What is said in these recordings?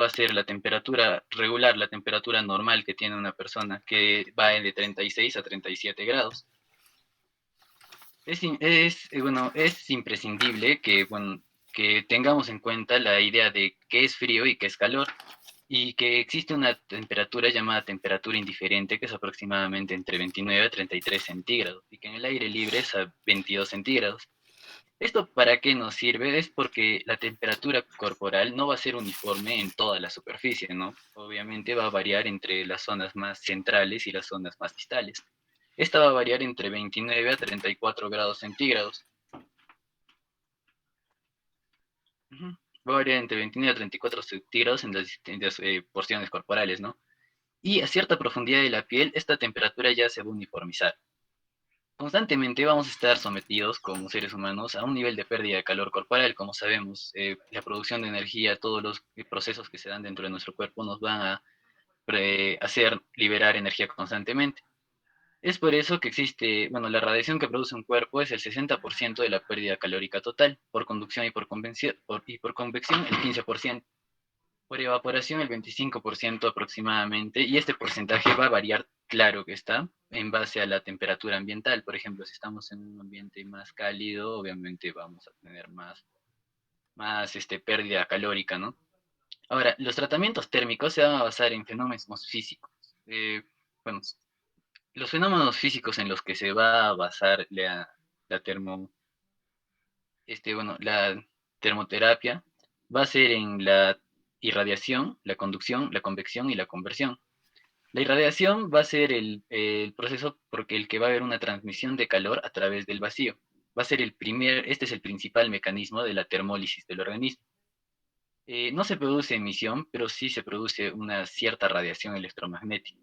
va a ser la temperatura regular, la temperatura normal que tiene una persona, que va de 36 a 37 grados. Es imprescindible que, que tengamos en cuenta la idea de qué es frío y qué es calor, y que existe una temperatura llamada temperatura indiferente, que es aproximadamente entre 29 a 33 centígrados, y que en el aire libre es a 22 centígrados. ¿Esto para qué nos sirve? Es porque la temperatura corporal no va a ser uniforme en toda la superficie, ¿no? Obviamente va a variar entre las zonas más centrales y las zonas más distales. Esta va a variar entre 29 a 34 grados centígrados. Ujú. Va a variar entre 29 a 34 centígrados en las distintas porciones corporales, ¿no? Y a cierta profundidad de la piel, esta temperatura ya se va a uniformizar. Constantemente vamos a estar sometidos como seres humanos a un nivel de pérdida de calor corporal. Como sabemos, la producción de energía, todos los procesos que se dan dentro de nuestro cuerpo nos van a hacer liberar energía constantemente. Es por eso que existe, bueno, la radiación que produce un cuerpo es el 60% de la pérdida calórica total, por conducción y por convección, y por convección el 15%. Por evaporación el 25% aproximadamente, y este porcentaje va a variar, claro que está, en base a la temperatura ambiental. Por ejemplo, si estamos en un ambiente más cálido, obviamente vamos a tener más pérdida calórica, ¿no? Ahora, los tratamientos térmicos se van a basar en fenómenos físicos. Bueno, los fenómenos físicos en los que se va a basar la termo, la termoterapia va a ser en la irradiación, la conducción, la convección y la conversión. La irradiación va a ser el proceso porque el que va a haber una transmisión de calor a través del vacío. Va a ser este es el principal mecanismo de la termólisis del organismo. No se produce emisión, pero sí se produce una cierta radiación electromagnética.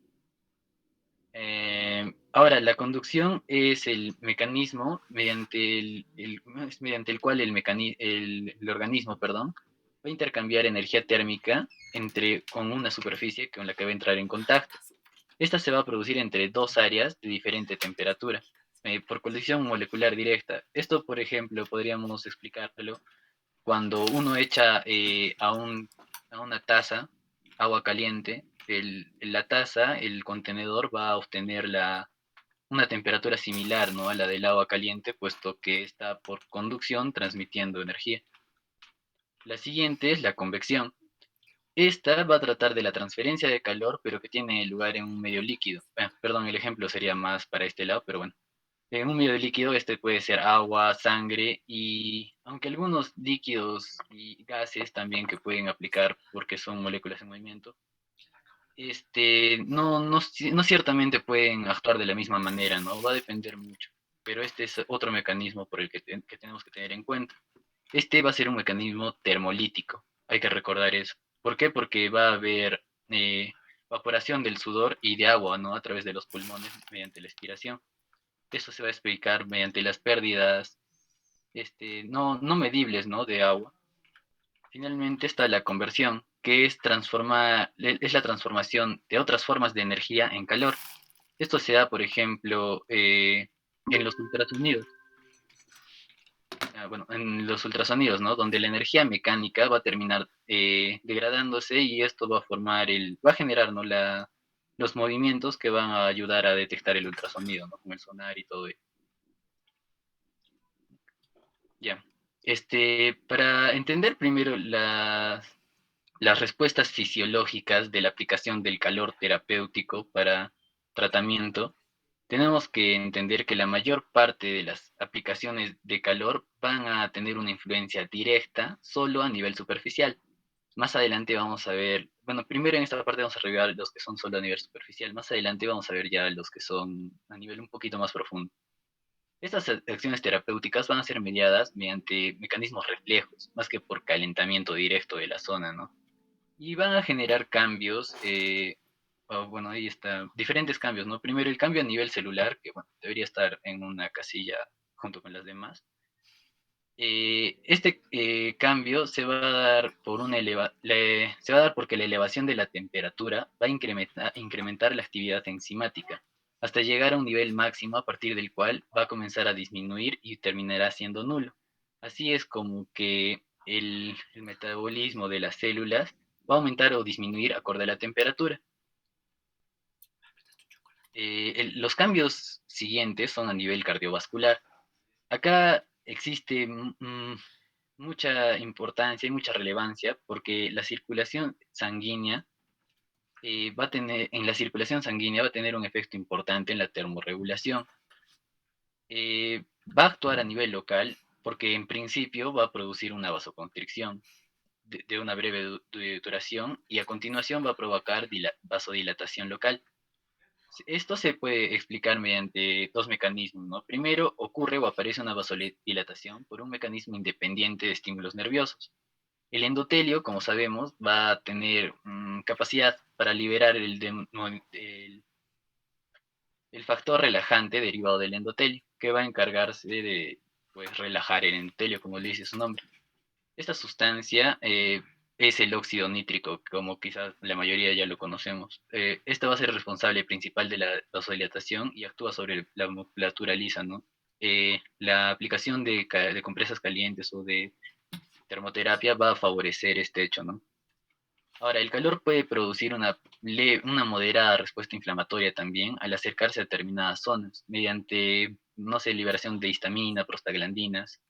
Ahora, la conducción es el mecanismo mediante el cual el organismo, perdón, va a intercambiar energía térmica con una superficie con la que va a entrar en contacto. Esta se va a producir entre dos áreas de diferente temperatura, por colisión molecular directa. Esto, por ejemplo, podríamos explicarlo cuando uno echa a una taza agua caliente. La taza, el contenedor va a obtener una temperatura similar, ¿no?, a la del agua caliente, puesto que está por conducción transmitiendo energía. La siguiente es la convección. Esta va a tratar de la transferencia de calor, pero que tiene lugar en un medio líquido. Perdón, el ejemplo sería más para este lado, pero bueno. En un medio líquido este puede ser agua, sangre, y aunque algunos líquidos y gases también que pueden aplicar porque son moléculas en movimiento, no ciertamente pueden actuar de la misma manera, ¿no? Va a depender mucho. Pero este es otro mecanismo por el que tenemos que tener en cuenta. Este va a ser un mecanismo termolítico, hay que recordar eso. ¿Por qué? Porque va a haber evaporación del sudor y de agua, ¿no?, a través de los pulmones mediante la expiración. Eso se va a explicar mediante las pérdidas no medibles, ¿no?, de agua. Finalmente está la conversión, que es la transformación de otras formas de energía en calor. Esto se da, por ejemplo, en los ultrasonidos. Bueno, en los ultrasonidos, ¿no?, donde la energía mecánica va a terminar degradándose, y esto va a generar, ¿no?, los movimientos que van a ayudar a detectar el ultrasonido, ¿no?, con el sonar y todo ello. Ya. Para entender primero las respuestas fisiológicas de la aplicación del calor terapéutico para tratamiento, tenemos que entender que la mayor parte de las aplicaciones de calor van a tener una influencia directa solo a nivel superficial. Más adelante vamos a ver, bueno, primero en esta parte vamos a revisar los que son solo a nivel superficial, más adelante vamos a ver ya los que son a nivel un poquito más profundo. Estas acciones terapéuticas van a ser mediadas mediante mecanismos reflejos, más que por calentamiento directo de la zona, ¿no? Y van a generar cambios, bueno, ahí está, diferentes cambios, ¿no? Primero el cambio a nivel celular, que bueno, debería estar en una casilla junto con las demás. Cambio se va a dar se va a dar porque la elevación de la temperatura va a incrementar la actividad enzimática hasta llegar a un nivel máximo a partir del cual va a comenzar a disminuir y terminará siendo nulo. Así es como que el metabolismo de las células va a aumentar o disminuir acorde a la temperatura. Los cambios siguientes son a nivel cardiovascular. Acá existe mucha importancia y mucha relevancia porque la circulación sanguínea en la circulación sanguínea va a tener un efecto importante en la termorregulación. Va a actuar a nivel local porque en principio va a producir una vasoconstricción de una breve duración y a continuación va a provocar vasodilatación local. Esto se puede explicar mediante dos mecanismos, ¿no? Primero, ocurre o aparece una vasodilatación por un mecanismo independiente de estímulos nerviosos. El endotelio, como sabemos, va a tener capacidad para liberar el factor relajante derivado del endotelio, que va a encargarse de pues, relajar el endotelio, como le dice su nombre. Esta sustancia es el óxido nítrico, como quizás la mayoría ya lo conocemos. Esta va a ser responsable principal de la vasodilatación y actúa sobre la musculatura lisa, ¿no? La aplicación de compresas calientes o de termoterapia va a favorecer este hecho, ¿no? Ahora, el calor puede producir una moderada respuesta inflamatoria también al acercarse a determinadas zonas, mediante, no sé, liberación de histamina, prostaglandinas.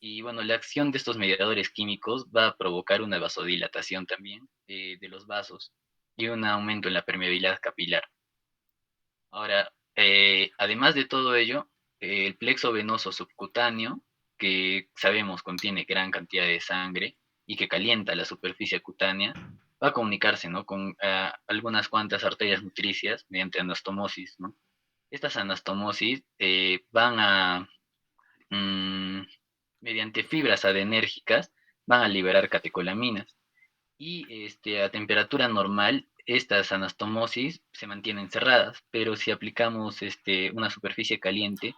Y bueno, la acción de estos mediadores químicos va a provocar una vasodilatación también de los vasos y un aumento en la permeabilidad capilar. Ahora, además de todo ello, el plexo venoso subcutáneo, que sabemos contiene gran cantidad de sangre y que calienta la superficie cutánea, va a comunicarse, ¿no? con algunas cuantas arterias nutricias mediante anastomosis, ¿no? Estas anastomosis van a, mm, mediante fibras adenérgicas, van a liberar catecolaminas y a temperatura normal estas anastomosis se mantienen cerradas, pero si aplicamos una superficie caliente,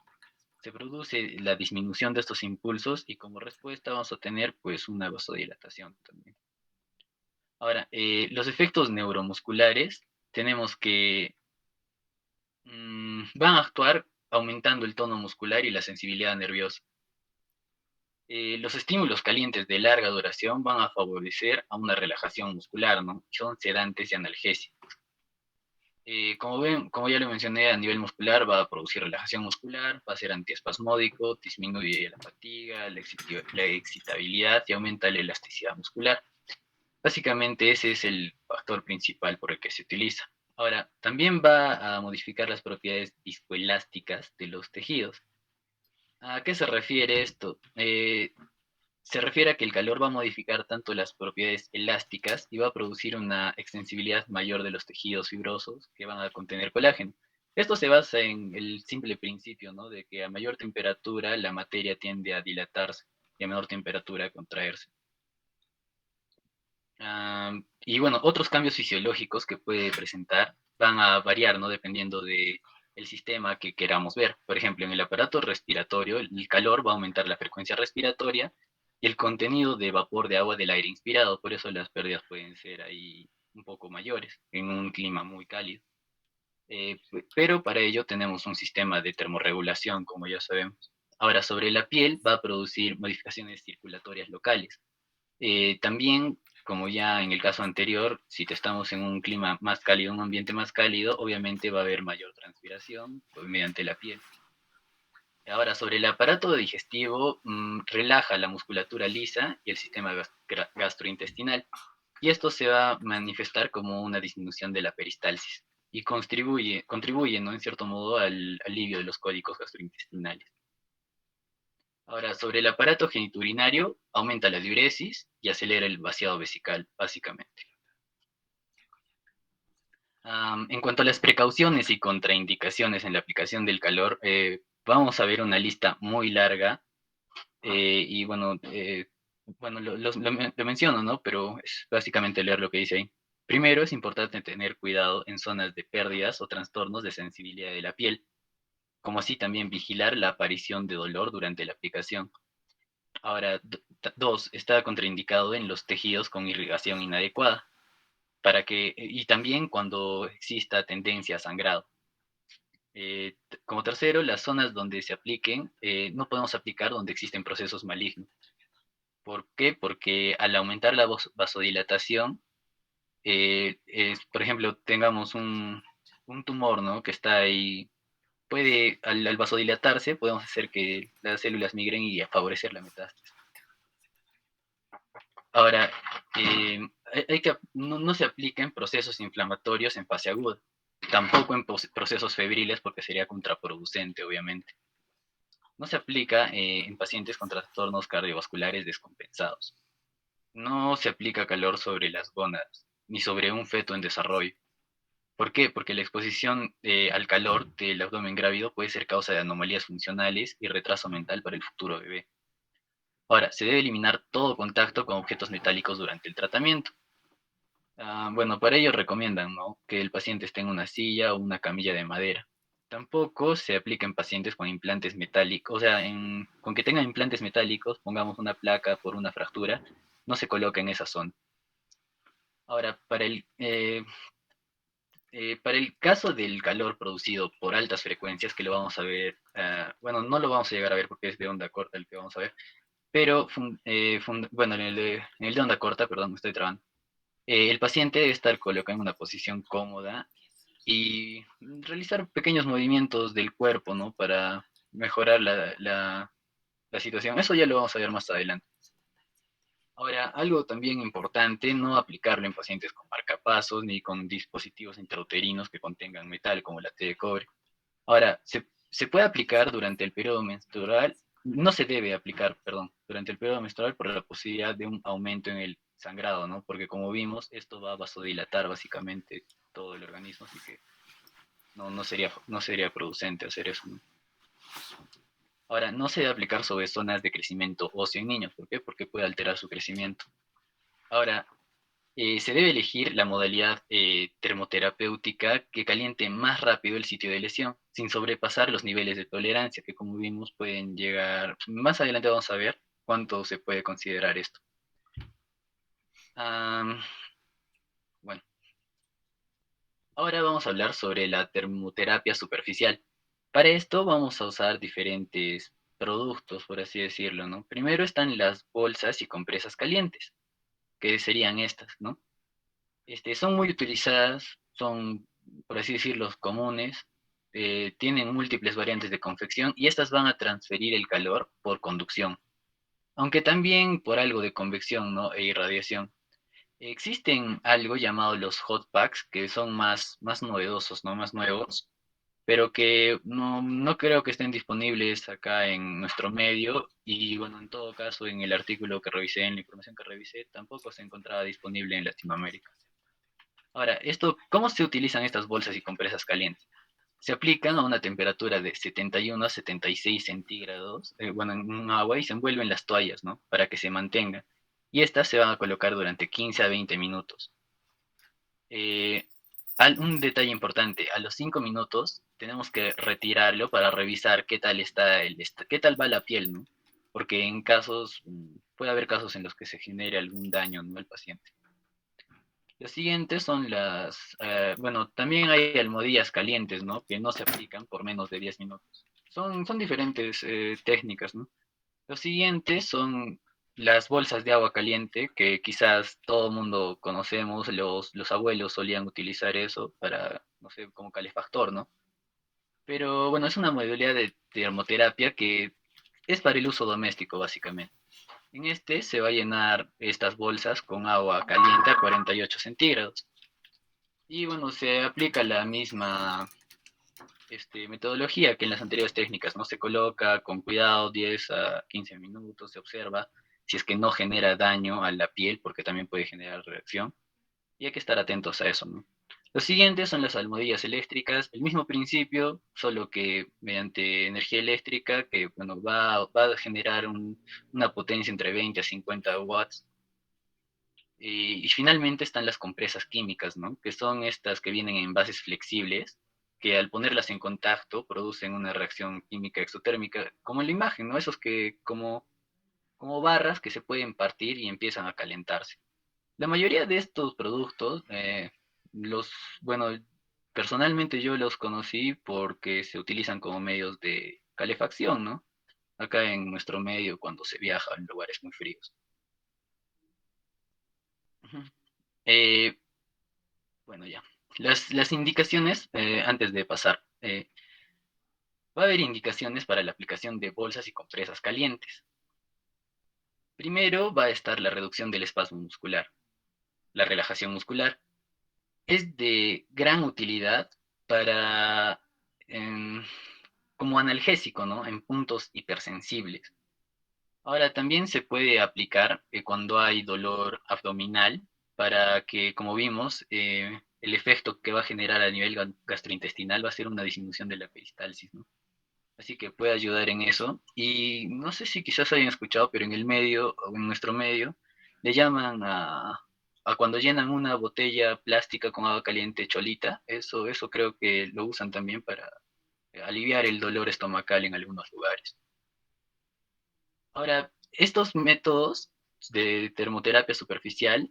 se produce la disminución de estos impulsos y como respuesta vamos a tener pues una vasodilatación también. Ahora, los efectos neuromusculares tenemos que van a actuar aumentando el tono muscular y la sensibilidad nerviosa. Los estímulos calientes de larga duración van a favorecer a una relajación muscular, ¿no? Son sedantes y analgésicos. Como ya lo mencioné, a nivel muscular va a producir relajación muscular, va a ser antiespasmódico, disminuye la fatiga, la excitabilidad y aumenta la elasticidad muscular. Básicamente ese es el factor principal por el que se utiliza. Ahora, también va a modificar las propiedades viscoelásticas de los tejidos. ¿A qué se refiere esto? Se refiere a que el calor va a modificar tanto las propiedades elásticas y va a producir una extensibilidad mayor de los tejidos fibrosos que van a contener colágeno. Esto se basa en el simple principio, ¿no? De que a mayor temperatura la materia tiende a dilatarse y a menor temperatura a contraerse. Y bueno, otros cambios fisiológicos que puede presentar van a variar, ¿no? Dependiendo de el sistema que queramos ver. Por ejemplo, en el aparato respiratorio, el calor va a aumentar la frecuencia respiratoria y el contenido de vapor de agua del aire inspirado. Por eso las pérdidas pueden ser ahí un poco mayores en un clima muy cálido. Pero para ello tenemos un sistema de termorregulación, como ya sabemos. Ahora, sobre la piel va a producir modificaciones circulatorias locales. También, como ya en el caso anterior, si estamos en un clima más cálido, un ambiente más cálido, obviamente va a haber mayor transpiración pues, mediante la piel. Ahora, sobre el aparato digestivo, relaja la musculatura lisa y el sistema gastrointestinal. Y esto se va a manifestar como una disminución de la peristalsis y contribuye ¿no? en cierto modo al alivio de los cólicos gastrointestinales. Ahora, sobre el aparato genitourinario, aumenta la diuresis y acelera el vaciado vesical, básicamente. En cuanto a las precauciones y contraindicaciones en la aplicación del calor, vamos a ver una lista muy larga y bueno, lo menciono, ¿no? Pero es básicamente leer lo que dice ahí. Primero, es importante tener cuidado en zonas de pérdidas o trastornos de sensibilidad de la piel, como así también vigilar la aparición de dolor durante la aplicación. Ahora, dos, está contraindicado en los tejidos con irrigación inadecuada, y también cuando exista tendencia a sangrado. Como tercero, las zonas donde se apliquen, no podemos aplicar donde existen procesos malignos. ¿Por qué? Porque al aumentar la vasodilatación, por ejemplo, tengamos un tumor, ¿no? Que está ahí, al vasodilatarse, podemos hacer que las células migren y favorecer la metástasis. Ahora, no se aplica en procesos inflamatorios en fase aguda, tampoco en procesos febriles porque sería contraproducente, obviamente. No se aplica en pacientes con trastornos cardiovasculares descompensados. No se aplica calor sobre las gónadas, ni sobre un feto en desarrollo. ¿Por qué? Porque la exposición al calor del abdomen grávido puede ser causa de anomalías funcionales y retraso mental para el futuro bebé. Ahora, se debe eliminar todo contacto con objetos metálicos durante el tratamiento. Bueno, para ello recomiendan, ¿no?, que el paciente esté en una silla o una camilla de madera. Tampoco se aplica en pacientes con implantes metálicos, o sea, con que tengan implantes metálicos, pongamos una placa por una fractura, no se coloca en esa zona. Ahora, para el caso del calor producido por altas frecuencias, que lo vamos a ver, bueno, no lo vamos a llegar a ver porque es de onda corta el que vamos a ver, pero, bueno, en el de onda corta, perdón, me estoy trabando. El paciente debe estar colocado en una posición cómoda y realizar pequeños movimientos del cuerpo, ¿no? Para mejorar la situación. Eso ya lo vamos a ver más adelante. Ahora, algo también importante, no aplicarlo en pacientes con marcapasos ni con dispositivos intrauterinos que contengan metal, como la T de cobre. Ahora, se puede aplicar durante el periodo menstrual, no se debe aplicar, perdón, durante el periodo menstrual por la posibilidad de un aumento en el sangrado, ¿no? Porque como vimos, esto va a vasodilatar básicamente todo el organismo, así que no sería producente hacer eso, ¿no? Ahora, no se debe aplicar sobre zonas de crecimiento óseo en niños. ¿Por qué? Porque puede alterar su crecimiento. Ahora, se debe elegir la modalidad termoterapéutica que caliente más rápido el sitio de lesión, sin sobrepasar los niveles de tolerancia, que como vimos pueden llegar, más adelante vamos a ver cuánto se puede considerar esto. Am, bueno, ahora vamos a hablar sobre la termoterapia superficial. Para esto vamos a usar diferentes productos, por así decirlo, ¿no? Primero están las bolsas y compresas calientes, que serían estas, ¿no? Son muy utilizadas, son, por así decirlo, comunes, tienen múltiples variantes de confección y estas van a transferir el calor por conducción, aunque también por algo de convección, ¿no?, e irradiación. Existen algo llamado los hot packs que son más novedosos, ¿no?, más nuevos, pero que no creo que estén disponibles acá en nuestro medio y bueno, en todo caso, en el artículo que revisé, en la información que revisé, tampoco se encontraba disponible en Latinoamérica. Ahora, ¿cómo se utilizan estas bolsas y compresas calientes? Se aplican a una temperatura de 71 a 76 centígrados, bueno, en un agua y se envuelven las toallas, ¿no? Para que se mantengan. Y estas se van a colocar durante 15 a 20 minutos. Eh, un detalle importante, a los 5 minutos tenemos que retirarlo para revisar qué tal qué tal va la piel, ¿no? Porque puede haber casos en los que se genere algún daño, ¿no?, al paciente. Las siguientes son bueno, también hay almohadillas calientes, ¿no?, que no se aplican por menos de 10 minutos. Son diferentes técnicas, ¿no? Los siguientes son las bolsas de agua caliente, que quizás todo el mundo conocemos, los abuelos solían utilizar eso para, no sé, como calefactor, ¿no? Pero bueno, es una modalidad de termoterapia que es para el uso doméstico, básicamente. En este se va a llenar estas bolsas con agua caliente a 48 centígrados. Y bueno, se aplica la misma metodología que en las anteriores técnicas, ¿no? Se coloca con cuidado 10 a 15 minutos, se observa si es que no genera daño a la piel, porque también puede generar reacción, y hay que estar atentos a eso, ¿no? Los siguientes son las almohadillas eléctricas, el mismo principio, solo que mediante energía eléctrica, que bueno, va a generar una potencia entre 20 a 50 watts. Y finalmente están las compresas químicas, ¿no? Que son estas que vienen en bases flexibles, que al ponerlas en contacto producen una reacción química exotérmica, como en la imagen, ¿no? Esos que como barras que se pueden partir y empiezan a calentarse. La mayoría de estos productos, bueno, personalmente yo los conocí porque se utilizan como medios de calefacción, ¿no? Acá en nuestro medio cuando se viaja en lugares muy fríos. Ujú. Eh, bueno, ya. Las indicaciones, antes de pasar, va a haber indicaciones para la aplicación de bolsas y compresas calientes. Primero va a estar la reducción del espasmo muscular. La relajación muscular es de gran utilidad para, em, como analgésico, ¿no? En puntos hipersensibles. Ahora también se puede aplicar cuando hay dolor abdominal para que, como vimos, el efecto que va a generar a nivel gastrointestinal va a ser una disminución de la peristalsis, ¿no? Así que puede ayudar en eso. Y no sé si quizás hayan escuchado, pero en el medio, o en nuestro medio, le llaman a cuando llenan una botella plástica con agua caliente cholita. Eso creo que lo usan también para aliviar el dolor estomacal en algunos lugares. Ahora, estos métodos de termoterapia superficial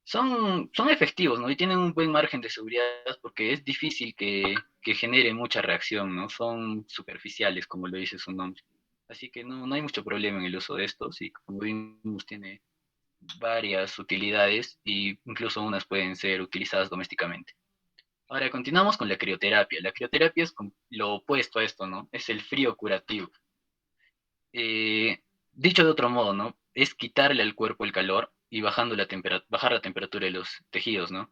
son efectivos, ¿no? Y tienen un buen margen de seguridad porque es difícil que genere mucha reacción, ¿no? Son superficiales, como lo dice su nombre. Así que no hay mucho problema en el uso de estos y como vimos tiene varias utilidades e incluso unas pueden ser utilizadas domésticamente. Ahora continuamos con la crioterapia. La crioterapia es lo opuesto a esto, ¿no? Es el frío curativo. Eh, Dicho de otro modo, ¿no? Es quitarle al cuerpo el calor y bajar la temperatura de los tejidos, ¿no?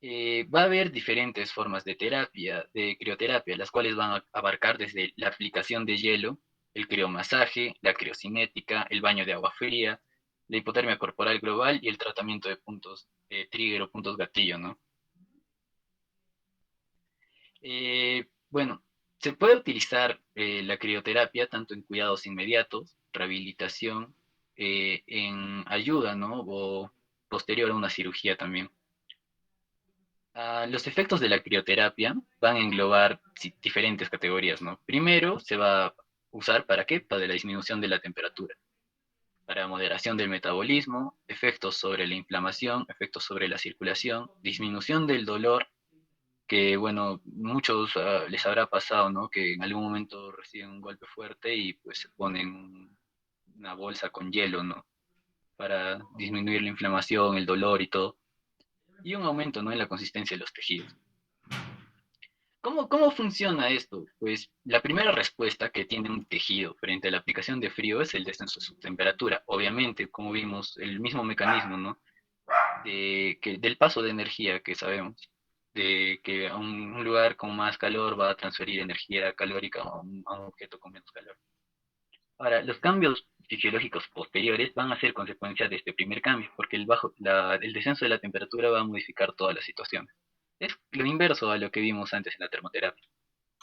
Va a haber diferentes formas de terapia, de crioterapia, las cuales van a abarcar desde la aplicación de hielo, el criomasaje, la criocinética, el baño de agua fría, la hipotermia corporal global y el tratamiento de puntos trigger o puntos gatillo, ¿no? Bueno, se puede utilizar la crioterapia tanto en cuidados inmediatos, rehabilitación, en ayuda, ¿no? O posterior a una cirugía también. Los efectos de la crioterapia van a englobar diferentes categorías, ¿no? Primero se va a usar ¿para qué? Para la disminución de la temperatura, para moderación del metabolismo, efectos sobre la inflamación, efectos sobre la circulación, disminución del dolor que bueno, muchos les habrá pasado, ¿no? Que en algún momento reciben un golpe fuerte y pues se ponen una bolsa con hielo, ¿no? Para disminuir la inflamación, el dolor y todo. Y un aumento, ¿no? En la consistencia de los tejidos. ¿Cómo funciona esto? Pues la primera respuesta que tiene un tejido frente a la aplicación de frío es el descenso de su temperatura. Obviamente, como vimos, el mismo mecanismo, ¿no? Del paso de energía que sabemos, de que a un lugar con más calor va a transferir energía calórica a un objeto con menos calor. Ahora, los cambios fisiológicos posteriores van a ser consecuencia de este primer cambio, porque el descenso de la temperatura va a modificar toda la situación. Es lo inverso a lo que vimos antes en la termoterapia.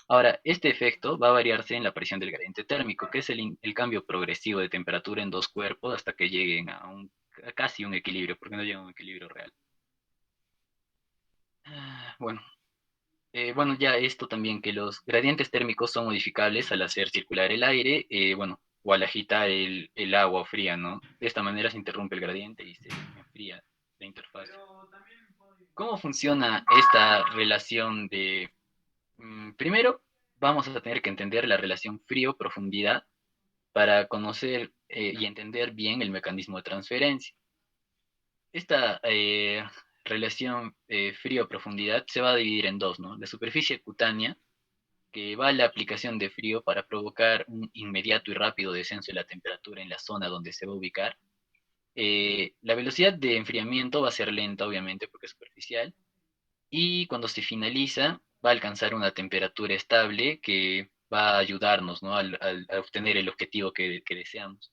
Ahora, este efecto va a variarse en la aparición del gradiente térmico, que es el cambio progresivo de temperatura en dos cuerpos hasta que lleguen a casi un equilibrio, porque no llega a un equilibrio real. Bueno, bueno, ya esto también, que los gradientes térmicos son modificables al hacer circular el aire, bueno, o al agitar el agua fría, ¿no? De esta manera se interrumpe el gradiente y se enfría la interfaz. ¿Cómo funciona esta relación de... primero, vamos a tener que entender la relación frío-profundidad para conocer y entender bien el mecanismo de transferencia. Esta relación frío-profundidad se va a dividir en dos, ¿no? La superficie cutánea, que va a la aplicación de frío para provocar un inmediato y rápido descenso de la temperatura en la zona donde se va a ubicar. La velocidad de enfriamiento va a ser lenta, obviamente, porque es superficial, y cuando se finaliza va a alcanzar una temperatura estable que va a ayudarnos, ¿no? A obtener el objetivo que deseamos.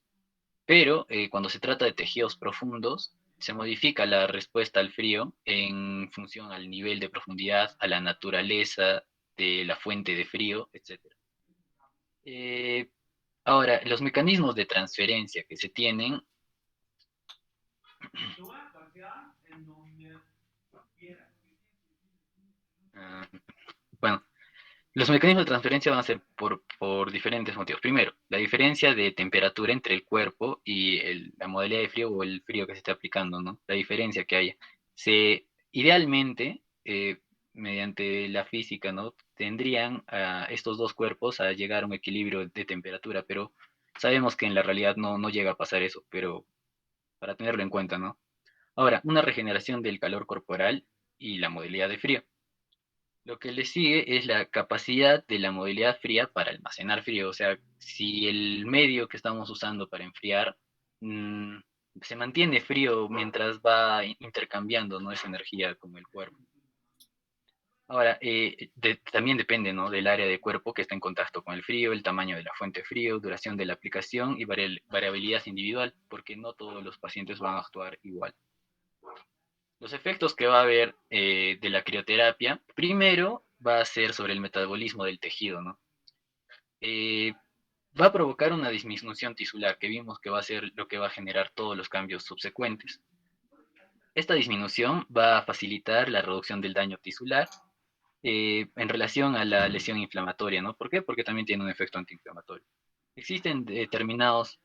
Pero cuando se trata de tejidos profundos, se modifica la respuesta al frío en función al nivel de profundidad, a la naturaleza de la fuente de frío, etc. Eh, Ahora, los mecanismos de transferencia que se tienen, ah, bueno, los mecanismos de transferencia van a ser por diferentes motivos. Primero, la diferencia de temperatura entre el cuerpo y la modalidad de frío o el frío que se está aplicando, ¿no? La diferencia que haya. Idealmente, mediante la física, ¿no? Tendrían a estos dos cuerpos a llegar a un equilibrio de temperatura, pero sabemos que en la realidad no llega a pasar eso, pero para tenerlo en cuenta, ¿no? Ahora, una regeneración del calor corporal y la modalidad de frío. Lo que le sigue es la capacidad de la modalidad fría para almacenar frío. O sea, si el medio que estamos usando para enfriar mm, se mantiene frío mientras va intercambiando, ¿no? Esa energía con el cuerpo. Ahora, también depende, ¿no? Del área de cuerpo que está en contacto con el frío, el tamaño de la fuente de frío, duración de la aplicación y variabilidad individual, porque no todos los pacientes van a actuar igual. Los efectos que va a haber de la crioterapia, primero va a ser sobre el metabolismo del tejido, ¿no? Eh, Va a provocar una disminución tisular, que vimos que va a ser lo que va a generar todos los cambios subsecuentes. Esta disminución va a facilitar la reducción del daño tisular en relación a la lesión inflamatoria, ¿no? ¿Por qué? Porque también tiene un efecto antiinflamatorio. Existen determinados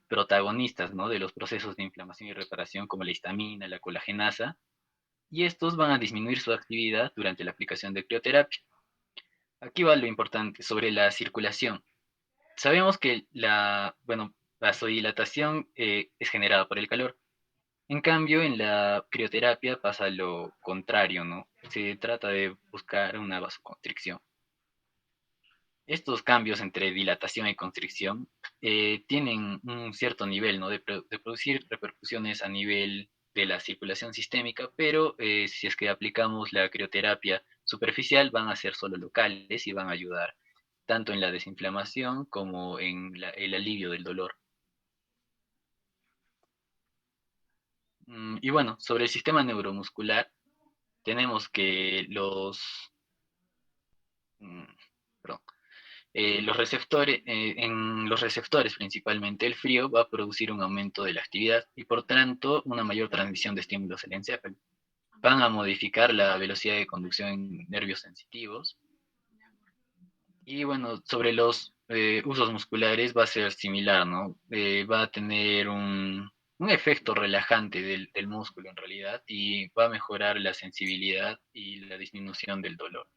protagonistas, ¿no? De los procesos de inflamación y reparación, como la histamina, la colagenasa, y estos van a disminuir su actividad durante la aplicación de crioterapia. Aquí va lo importante sobre la circulación. Sabemos que la vasodilatación es generada por el calor. En cambio, en la crioterapia pasa lo contrario, ¿no? Se trata de buscar una vasoconstricción. Estos cambios entre dilatación y constricción tienen un cierto nivel, ¿no? De producir repercusiones a nivel de la circulación sistémica, pero si es que aplicamos la crioterapia superficial, van a ser solo locales y van a ayudar tanto en la desinflamación como en el alivio del dolor. Y bueno, sobre el sistema neuromuscular, tenemos que mm, perdón, los receptores, en los receptores principalmente el frío va a producir un aumento de la actividad y por tanto una mayor transmisión de estímulos al encéfalo. Van a modificar la velocidad de conducción en nervios sensitivos. Y bueno, sobre los usos musculares va a ser similar, ¿no? Va a tener un efecto relajante del músculo en realidad y va a mejorar la sensibilidad y la disminución del dolor.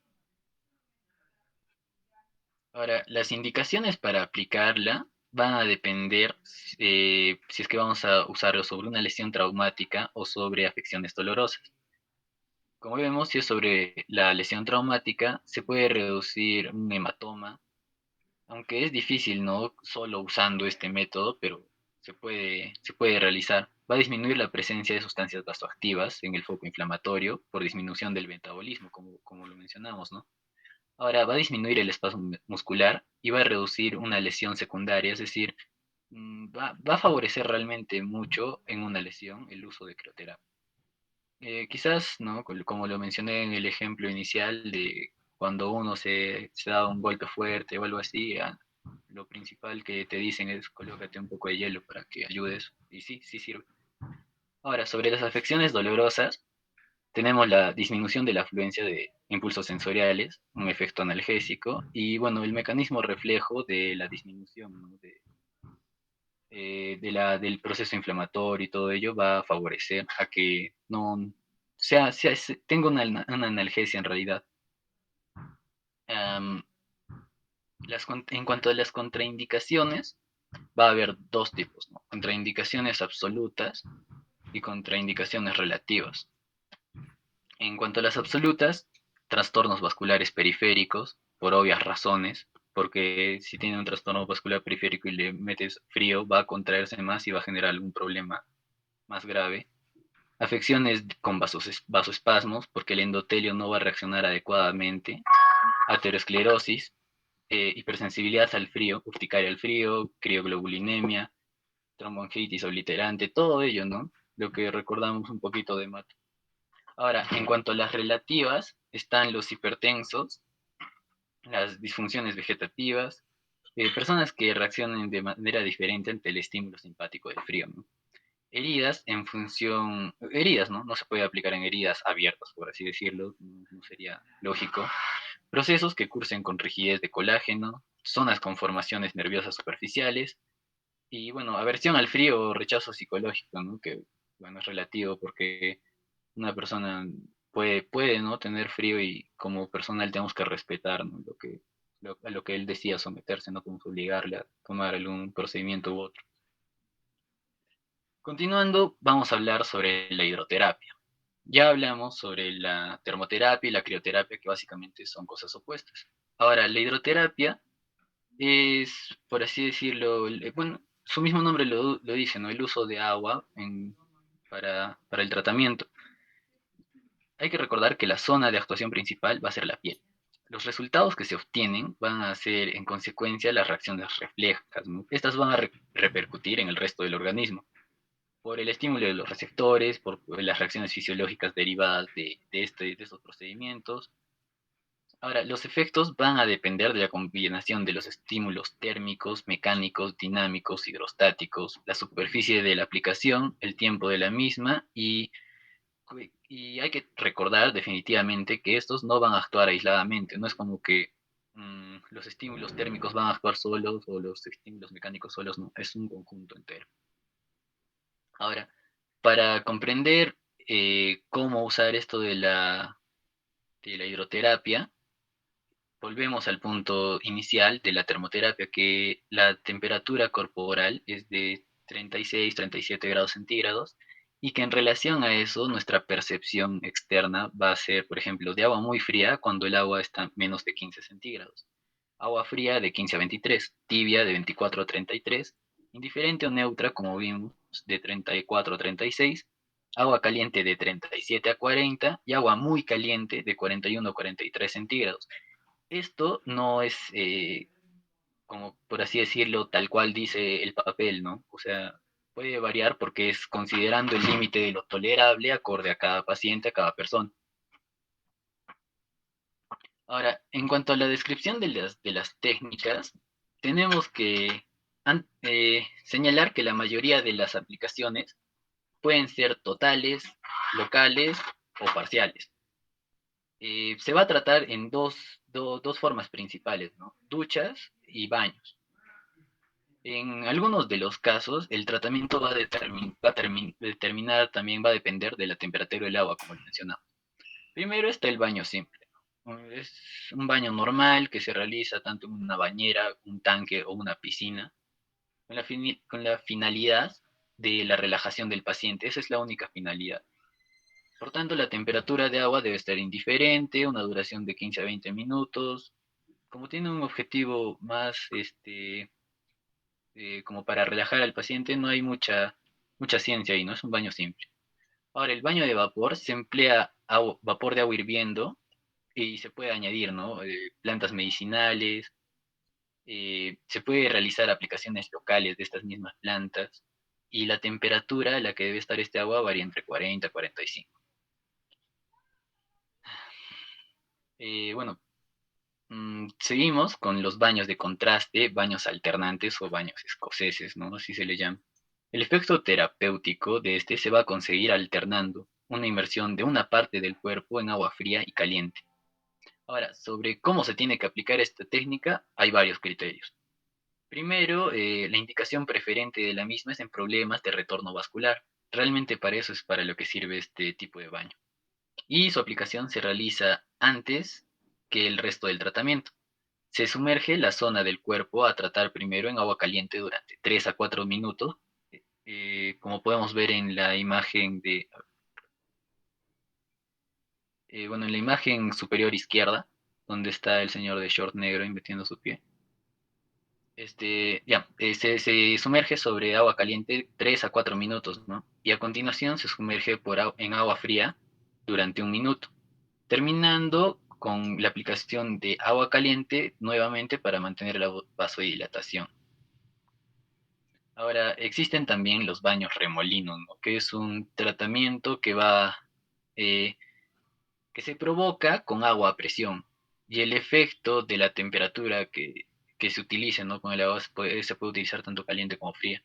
Ahora, las indicaciones para aplicarla van a depender si es que vamos a usarlo sobre una lesión traumática o sobre afecciones dolorosas. Como vemos, si es sobre la lesión traumática, se puede reducir un hematoma, aunque es difícil, ¿no? Solo usando este método, pero se puede realizar. Va a disminuir la presencia de sustancias vasoactivas en el foco inflamatorio por disminución del metabolismo, como lo mencionamos, ¿no? Ahora va a disminuir el espasmo muscular y va a reducir una lesión secundaria, es decir, va a favorecer realmente mucho en una lesión el uso de crioterapia. Quizás, ¿no? Como lo mencioné en el ejemplo inicial de cuando uno se da un golpe fuerte o algo así, lo principal que te dicen es colócate un poco de hielo para que ayudes. Y sí, sí sirve. Ahora, sobre las afecciones dolorosas, tenemos la disminución de la afluencia de impulsos sensoriales, un efecto analgésico, y bueno, el mecanismo reflejo de la disminución, ¿no? Del proceso inflamatorio y todo ello va a favorecer a que no tenga una analgesia en realidad. Am, en cuanto a las contraindicaciones, va a haber dos tipos, ¿no? Contraindicaciones absolutas y contraindicaciones relativas. En cuanto a las absolutas, trastornos vasculares periféricos, por obvias razones, porque si tiene un trastorno vascular periférico y le metes frío, va a contraerse más y va a generar algún problema más grave. Afecciones con vasoespasmos, porque el endotelio no va a reaccionar adecuadamente. Aterosclerosis, hipersensibilidad al frío, urticaria al frío, crioglobulinemia, tromboangitis obliterante, todo ello, ¿no? Lo que recordamos un poquito de Matt. Ahora, en cuanto a las relativas, están los hipertensos, las disfunciones vegetativas, personas que reaccionen de manera diferente ante el estímulo simpático del frío, ¿no? Heridas, ¿no? No se puede aplicar en heridas abiertas, por así decirlo, no sería lógico. Procesos que cursen con rigidez de colágeno, zonas con formaciones nerviosas superficiales, y bueno, aversión al frío o rechazo psicológico, ¿no? Que, bueno, es relativo porque una persona puede ¿no? tener frío y como personal tenemos que respetar, ¿no? A lo que él decía someterse, no podemos obligarle a tomar algún procedimiento u otro. Continuando, vamos a hablar sobre la hidroterapia. Ya hablamos sobre la termoterapia y la crioterapia, que básicamente son cosas opuestas. Ahora, la hidroterapia es, por así decirlo, bueno, su mismo nombre lo dice, ¿no? El uso de agua para el tratamiento. Hay que recordar que la zona de actuación principal va a ser la piel. Los resultados que se obtienen van a ser, en consecuencia, las reacciones reflejas, ¿no? Estas van a repercutir en el resto del organismo por el estímulo de los receptores, por las reacciones fisiológicas derivadas de estos procedimientos. Ahora, los efectos van a depender de la combinación de los estímulos térmicos, mecánicos, dinámicos, hidrostáticos, la superficie de la aplicación, el tiempo de la misma y hay que recordar definitivamente que estos no van a actuar aisladamente, no es como que los estímulos térmicos van a actuar solos o los estímulos mecánicos solos, no, es un conjunto entero. Ahora, para comprender cómo usar esto de la hidroterapia, volvemos al punto inicial de la termoterapia, que la temperatura corporal es de 36, 37 grados centígrados, y que en relación a eso nuestra percepción externa va a ser, por ejemplo, de agua muy fría cuando el agua está a menos de 15 centígrados, agua fría de 15 a 23, tibia de 24 a 33, indiferente o neutra, como vimos, de 34 a 36, agua caliente de 37 a 40 y agua muy caliente de 41 a 43 centígrados. Esto no es, como por así decirlo, tal cual dice el papel, ¿no? O sea, puede variar porque es considerando el límite de lo tolerable acorde a cada paciente, a cada persona. Ahora, en cuanto a la descripción de las técnicas, tenemos que señalar que la mayoría de las aplicaciones pueden ser totales, locales o parciales. Se va a tratar en dos formas principales, ¿no? Duchas y baños. En algunos de los casos, el tratamiento va a determinar, también va a depender de la temperatura del agua, como lo mencionamos. Primero está el baño simple. Es un baño normal que se realiza tanto en una bañera, un tanque o una piscina, con la finalidad de la relajación del paciente. Esa es la única finalidad. Por tanto, la temperatura de agua debe estar indiferente, una duración de 15 a 20 minutos. Como tiene un objetivo más como para relajar al paciente, no hay mucha ciencia ahí, ¿no? Es un baño simple. Ahora, el baño de vapor se emplea vapor de agua hirviendo y se puede añadir, ¿no? Plantas medicinales, se puede realizar aplicaciones locales de estas mismas plantas y la temperatura a la que debe estar este agua varía entre 40 y 45. Bueno, seguimos con los baños de contraste, baños alternantes o baños escoceses, ¿no? Así se le llama. El efecto terapéutico de este se va a conseguir alternando una inmersión de una parte del cuerpo en agua fría y caliente. Ahora, sobre cómo se tiene que aplicar esta técnica, hay varios criterios. Primero, la indicación preferente de la misma es en problemas de retorno vascular. Realmente para eso es para lo que sirve este tipo de baño. Y su aplicación se realiza antes que el resto del tratamiento. Se sumerge la zona del cuerpo a tratar primero en agua caliente durante 3 a 4 minutos, como podemos ver en la imagen bueno, en la imagen superior izquierda, donde está el señor de short negro metiendo su pie. Ya, se sumerge sobre agua caliente 3 a 4 minutos, ¿no? Y a continuación se sumerge en agua fría durante 1 minuto, terminando con la aplicación de agua caliente nuevamente para mantener la vasodilatación. Ahora, existen también los baños remolinos, ¿no? Que es un tratamiento eh, que se provoca con agua a presión. Y el efecto de la temperatura que se utilice, ¿no? Con el agua se puede utilizar tanto caliente como fría.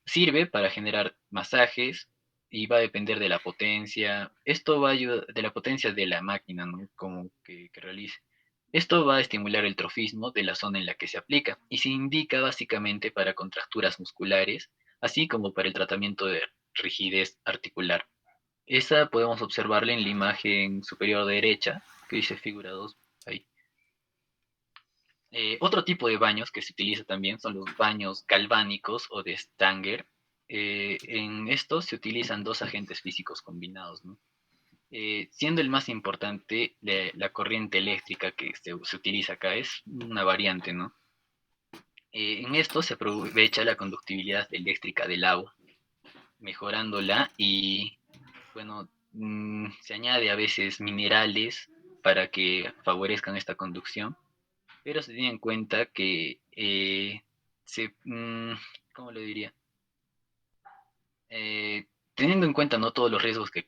Sirve para generar masajes y va a depender de la potencia. Esto va a ayudar de la potencia de la máquina, ¿no? Como que realice. Esto va a estimular el trofismo de la zona en la que se aplica y se indica básicamente para contracturas musculares, así como para el tratamiento de rigidez articular. Esa podemos observarla en la imagen superior derecha, que dice figura 2 ahí. Otro tipo de baños que se utiliza también son los baños galvánicos o de Stanger. En estos se utilizan dos agentes físicos combinados, ¿no? Siendo el más importante la corriente eléctrica que se utiliza acá, es una variante, ¿no? En esto se aprovecha la conductividad eléctrica del agua, mejorándola y, bueno, se añade a veces minerales para que favorezcan esta conducción, pero se tiene en cuenta que ¿cómo lo diría? Teniendo en cuenta no todos los riesgos que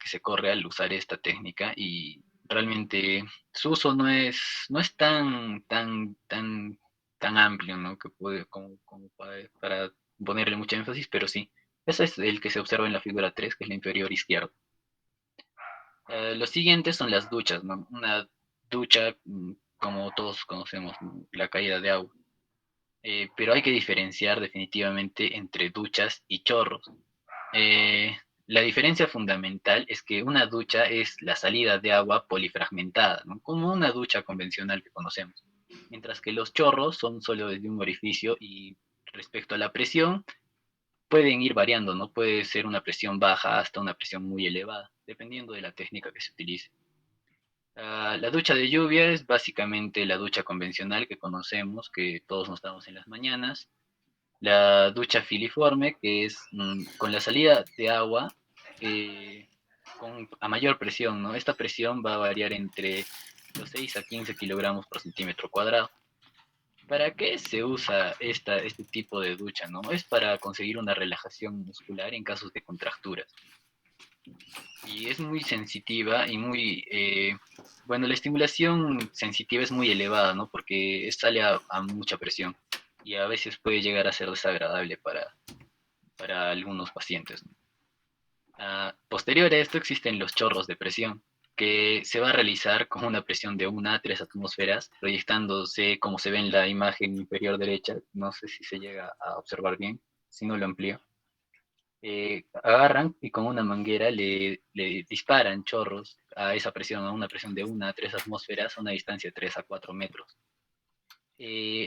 se corre al usar esta técnica, y realmente su uso no es tan amplio, ¿no? Que puede, como para ponerle mucho énfasis, pero sí. Ese es el que se observa en la figura 3, que es la inferior izquierda. Los siguientes son las duchas, ¿no? Una ducha, como todos conocemos, ¿no? La caída de agua. Pero hay que diferenciar definitivamente entre duchas y chorros. Eh, la diferencia fundamental es que una ducha es la salida de agua polifragmentada, ¿no? Como una ducha convencional que conocemos, mientras que los chorros son solo desde un orificio y respecto a la presión pueden ir variando, ¿no? Puede ser una presión baja hasta una presión muy elevada, dependiendo de la técnica que se utilice. La ducha de lluvia es básicamente la ducha convencional que conocemos, que todos nos damos en las mañanas. La ducha filiforme, que es con la salida de agua a mayor presión, ¿no? Esta presión va a variar entre los 6 a 15 kilogramos por centímetro cuadrado. ¿Para qué se usa este tipo de ducha, no? Es para conseguir una relajación muscular en casos de contracturas. Y es muy sensitiva y bueno, la estimulación sensitiva es muy elevada, ¿no? Porque sale a mucha presión y a veces puede llegar a ser desagradable para algunos pacientes, ¿no? Posterior a esto existen los chorros de presión, que se va a realizar con una presión de 1 a 3 atmósferas, proyectándose como se ve en la imagen inferior derecha. No sé si se llega a observar bien, si no lo amplío. Agarran y con una manguera le disparan chorros a esa presión, a una presión de 1 a 3 atmósferas, a una distancia de 3 a 4 metros.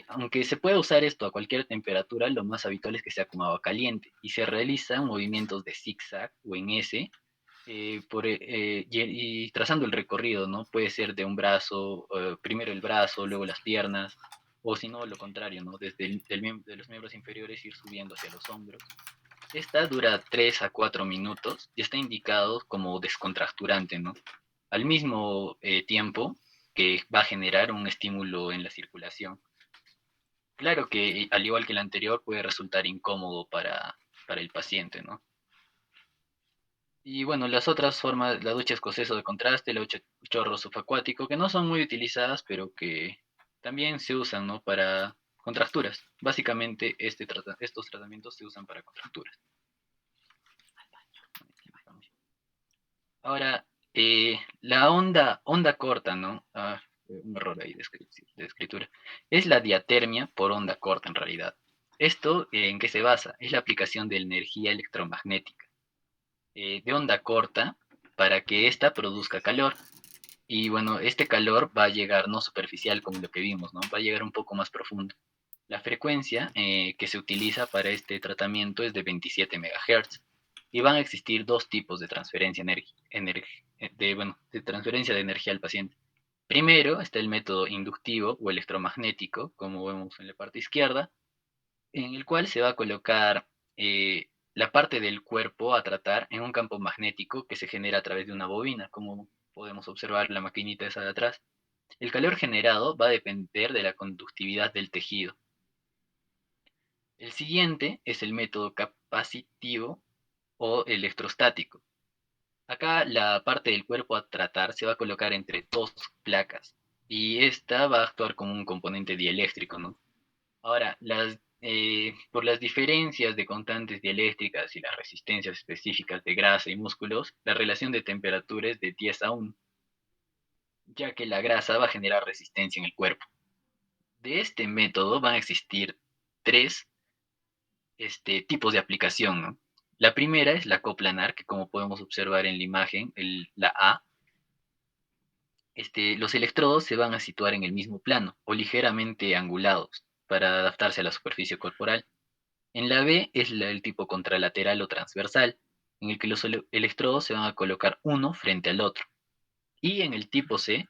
Aunque se puede usar esto a cualquier temperatura, lo más habitual es que sea con agua caliente y se realizan movimientos de zigzag o en S, y trazando el recorrido, ¿no? Puede ser de un brazo, primero el brazo, luego las piernas, o si no, lo contrario, ¿no? Desde de los miembros inferiores ir subiendo hacia los hombros. Esta dura 3 a 4 minutos y está indicado como descontracturante, ¿no? Al mismo tiempo que va a generar un estímulo en la circulación. Claro que, al igual que el anterior, puede resultar incómodo para el paciente, ¿no? Y bueno, las otras formas, la ducha escocesa de contraste, la ducha chorro subacuático, que no son muy utilizadas, pero que también se usan, ¿no? Para contracturas. Básicamente, estos tratamientos se usan para contracturas. Ahora, la onda corta, ¿no? Un error ahí de escritura. Es la diatermia por onda corta en realidad. ¿Esto en qué se basa? Es la aplicación de energía electromagnética de onda corta para que ésta produzca calor. Y bueno, este calor va a llegar no superficial como lo que vimos, ¿no? Va a llegar un poco más profundo. La frecuencia que se utiliza para este tratamiento es de 27 MHz y van a existir dos tipos de transferencia, de transferencia de energía al paciente. Primero está el método inductivo o electromagnético, como vemos en la parte izquierda, en el cual se va a colocar la parte del cuerpo a tratar en un campo magnético que se genera a través de una bobina, como podemos observar la maquinita esa de atrás. El calor generado va a depender de la conductividad del tejido. El siguiente es el método capacitivo o electrostático. Acá la parte del cuerpo a tratar se va a colocar entre dos placas y esta va a actuar como un componente dieléctrico, ¿no? Ahora, por las diferencias de constantes dieléctricas y las resistencias específicas de grasa y músculos, la relación de temperatura es de 10 a 1, ya que la grasa va a generar resistencia en el cuerpo. De este método van a existir tres tipos de aplicación, ¿no? La primera es la coplanar, que como podemos observar en la imagen, la A, Los electrodos se van a situar en el mismo plano o ligeramente angulados para adaptarse a la superficie corporal. En la B es el tipo contralateral o transversal, en el que los electrodos se van a colocar uno frente al otro. Y en el tipo C,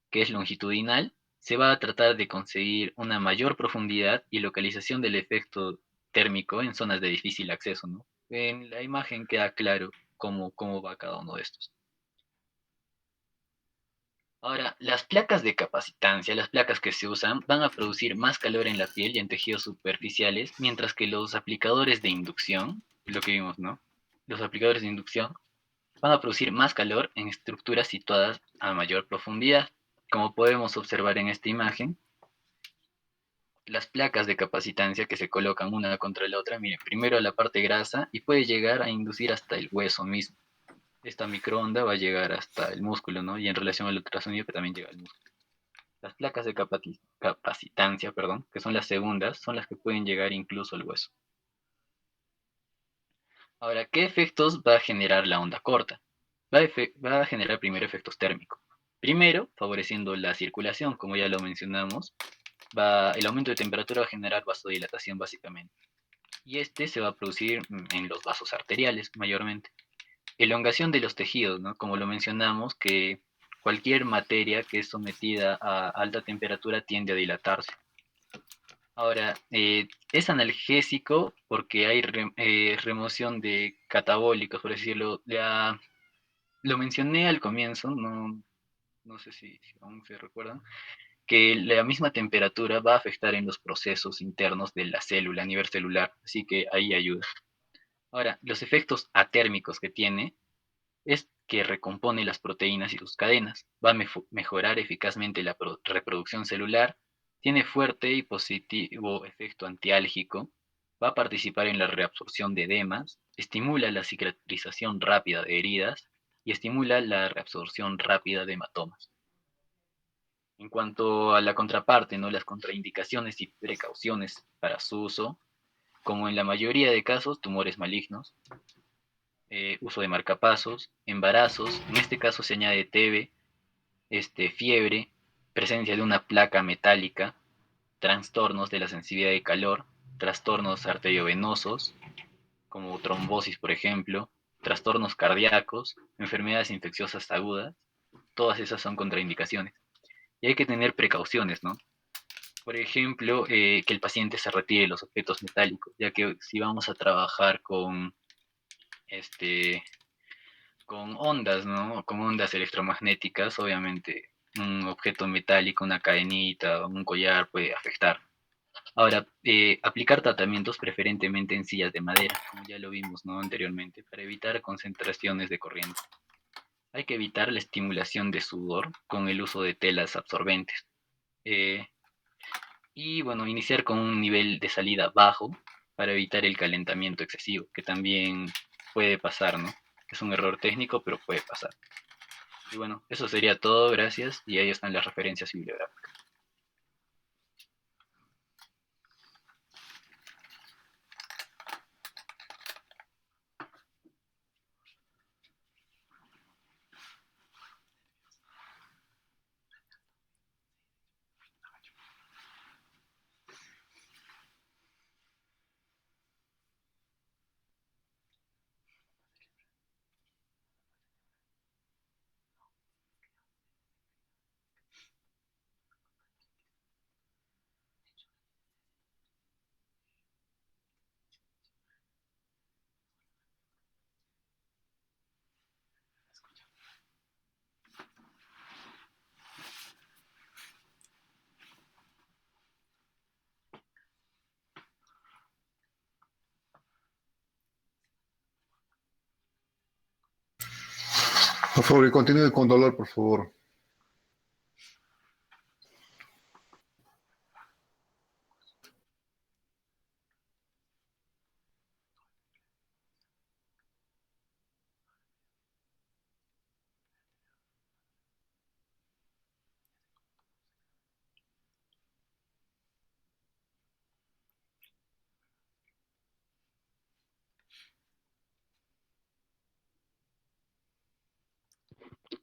que es longitudinal, se va a tratar de conseguir una mayor profundidad y localización del efecto térmico en zonas de difícil acceso, ¿no? En la imagen queda claro cómo va cada uno de estos. Ahora, las placas de capacitancia, las placas que se usan, van a producir más calor en la piel y en tejidos superficiales, mientras que los aplicadores de inducción, lo que vimos, ¿no? Los aplicadores de inducción van a producir más calor en estructuras situadas a mayor profundidad. Como podemos observar en esta imagen, las placas de capacitancia que se colocan una contra la otra, miren, primero a la parte grasa y puede llegar a inducir hasta el hueso mismo. Esta microonda va a llegar hasta el músculo, ¿no? Y en relación al ultrasonido que también llega al músculo. Las placas de capacitancia, perdón, que son las segundas, son las que pueden llegar incluso al hueso. Ahora, ¿qué efectos va a generar la onda corta? Va a generar primero efectos térmicos. Primero, favoreciendo la circulación, como ya lo mencionamos, el aumento de temperatura va a generar vasodilatación básicamente. Y este se va a producir en los vasos arteriales mayormente. Elongación de los tejidos, ¿no? Como lo mencionamos, que cualquier materia que es sometida a alta temperatura tiende a dilatarse. Ahora, es analgésico porque hay remoción de catabólicos, por decirlo. Ya lo mencioné al comienzo, no sé si aún se recuerdan, que la misma temperatura va a afectar en los procesos internos de la célula a nivel celular, así que ahí ayuda. Ahora, los efectos atérmicos que tiene es que recompone las proteínas y sus cadenas, va a mejorar eficazmente la reproducción celular, tiene fuerte y positivo efecto antiálgico, va a participar en la reabsorción de edemas, estimula la cicatrización rápida de heridas y estimula la reabsorción rápida de hematomas. En cuanto a la contraparte, ¿no? Las contraindicaciones y precauciones para su uso, como en la mayoría de casos, tumores malignos, uso de marcapasos, embarazos, en este caso se añade TB, fiebre, presencia de una placa metálica, trastornos de la sensibilidad de calor, trastornos arteriovenosos, como trombosis, por ejemplo, trastornos cardíacos, enfermedades infecciosas agudas, todas esas son contraindicaciones. Y hay que tener precauciones, ¿no? Por ejemplo, que el paciente se retire los objetos metálicos, ya que si vamos a trabajar este, con ondas, ¿no? Con ondas electromagnéticas, obviamente un objeto metálico, una cadenita, un collar puede afectar. Ahora, aplicar tratamientos preferentemente en sillas de madera, como ya lo vimos, ¿no? Anteriormente, para evitar concentraciones de corriente. Hay que evitar la estimulación de sudor con el uso de telas absorbentes. Eh, y bueno, iniciar con un nivel de salida bajo para evitar el calentamiento excesivo, que también puede pasar, ¿no? Es un error técnico, pero puede pasar. Y bueno, eso sería todo, gracias. Y ahí están las referencias bibliográficas. Por favor, y continúe con dolor, por favor.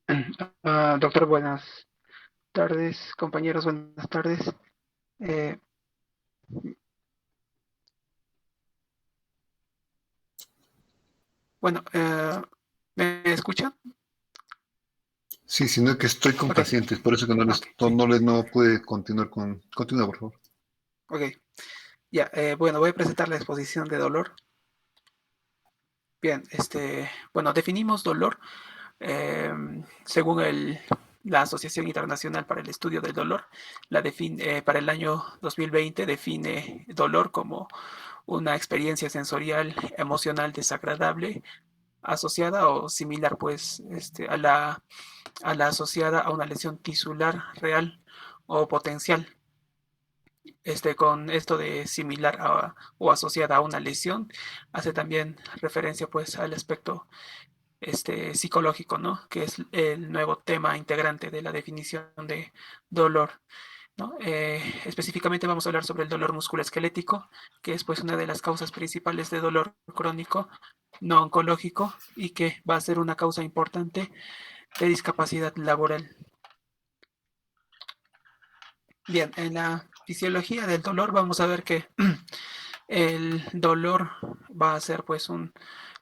Doctor, buenas tardes, compañeros, buenas tardes. Eh, bueno, ¿me escuchan? Sí, sino que estoy con Ok, pacientes, por eso que ok, sí, no pude continuar con... Continúa, por favor. ok. Ya, bueno, voy a presentar la exposición de dolor. Bien, bueno, definimos dolor eh, según la Asociación Internacional para el Estudio del Dolor. Para el año 2020 define dolor como una experiencia sensorial, emocional desagradable asociada o similar pues a la asociada a una lesión tisular real o potencial. Con esto de similar o asociada a una lesión, hace también referencia pues al aspecto psicológico, ¿no? Que es el nuevo tema integrante de la definición de dolor, ¿no? Específicamente vamos a hablar sobre el dolor musculoesquelético, que es pues una de las causas principales de dolor crónico no oncológico y que va a ser una causa importante de discapacidad laboral. Bien, en la fisiología del dolor vamos a ver que el dolor va a ser pues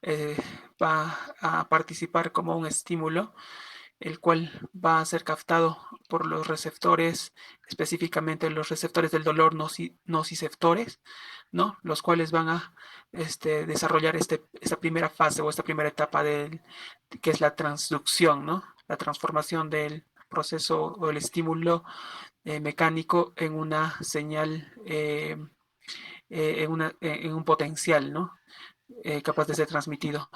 eh, va a participar como un estímulo, el cual va a ser captado por los receptores, específicamente los receptores del dolor nociceptores, ¿no? Los cuales van a desarrollar esta primera fase o esta primera etapa que es la transducción, ¿no? La transformación del proceso o el estímulo mecánico en una señal, en un potencial, ¿no? Capaz de ser transmitido.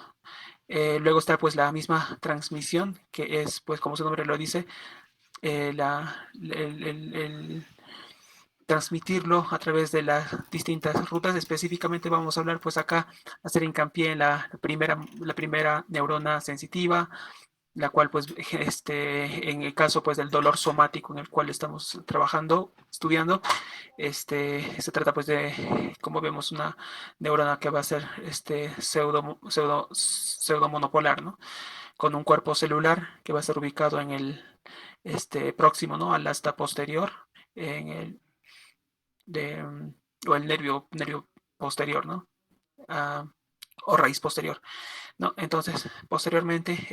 Luego está pues la misma transmisión, que es pues como su nombre lo dice, el transmitirlo a través de las distintas rutas. Específicamente vamos a hablar pues acá, hacer hincapié en la primera neurona sensitiva, la cual pues en el caso pues del dolor somático en el cual estamos trabajando, estudiando, se trata pues de, como vemos, una neurona que va a ser pseudo monopolar, ¿no? Con un cuerpo celular que va a ser ubicado en el próximo, ¿no? Al asta posterior, en el de, o el nervio posterior, ¿no? Ah, o raíz posterior, ¿no? Entonces, posteriormente,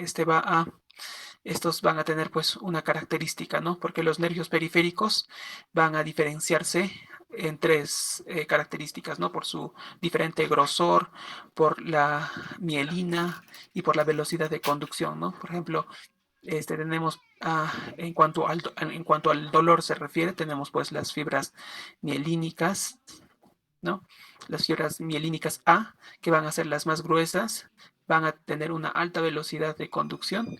estos van a tener pues una característica, ¿no? Porque los nervios periféricos van a diferenciarse en tres características, ¿no? Por su diferente grosor, por la mielina y por la velocidad de conducción, ¿no? Por ejemplo, tenemos, en cuanto al dolor se refiere, tenemos pues las fibras mielínicas, ¿no? Las fibras mielínicas A, que van a ser las más gruesas, van a tener una alta velocidad de conducción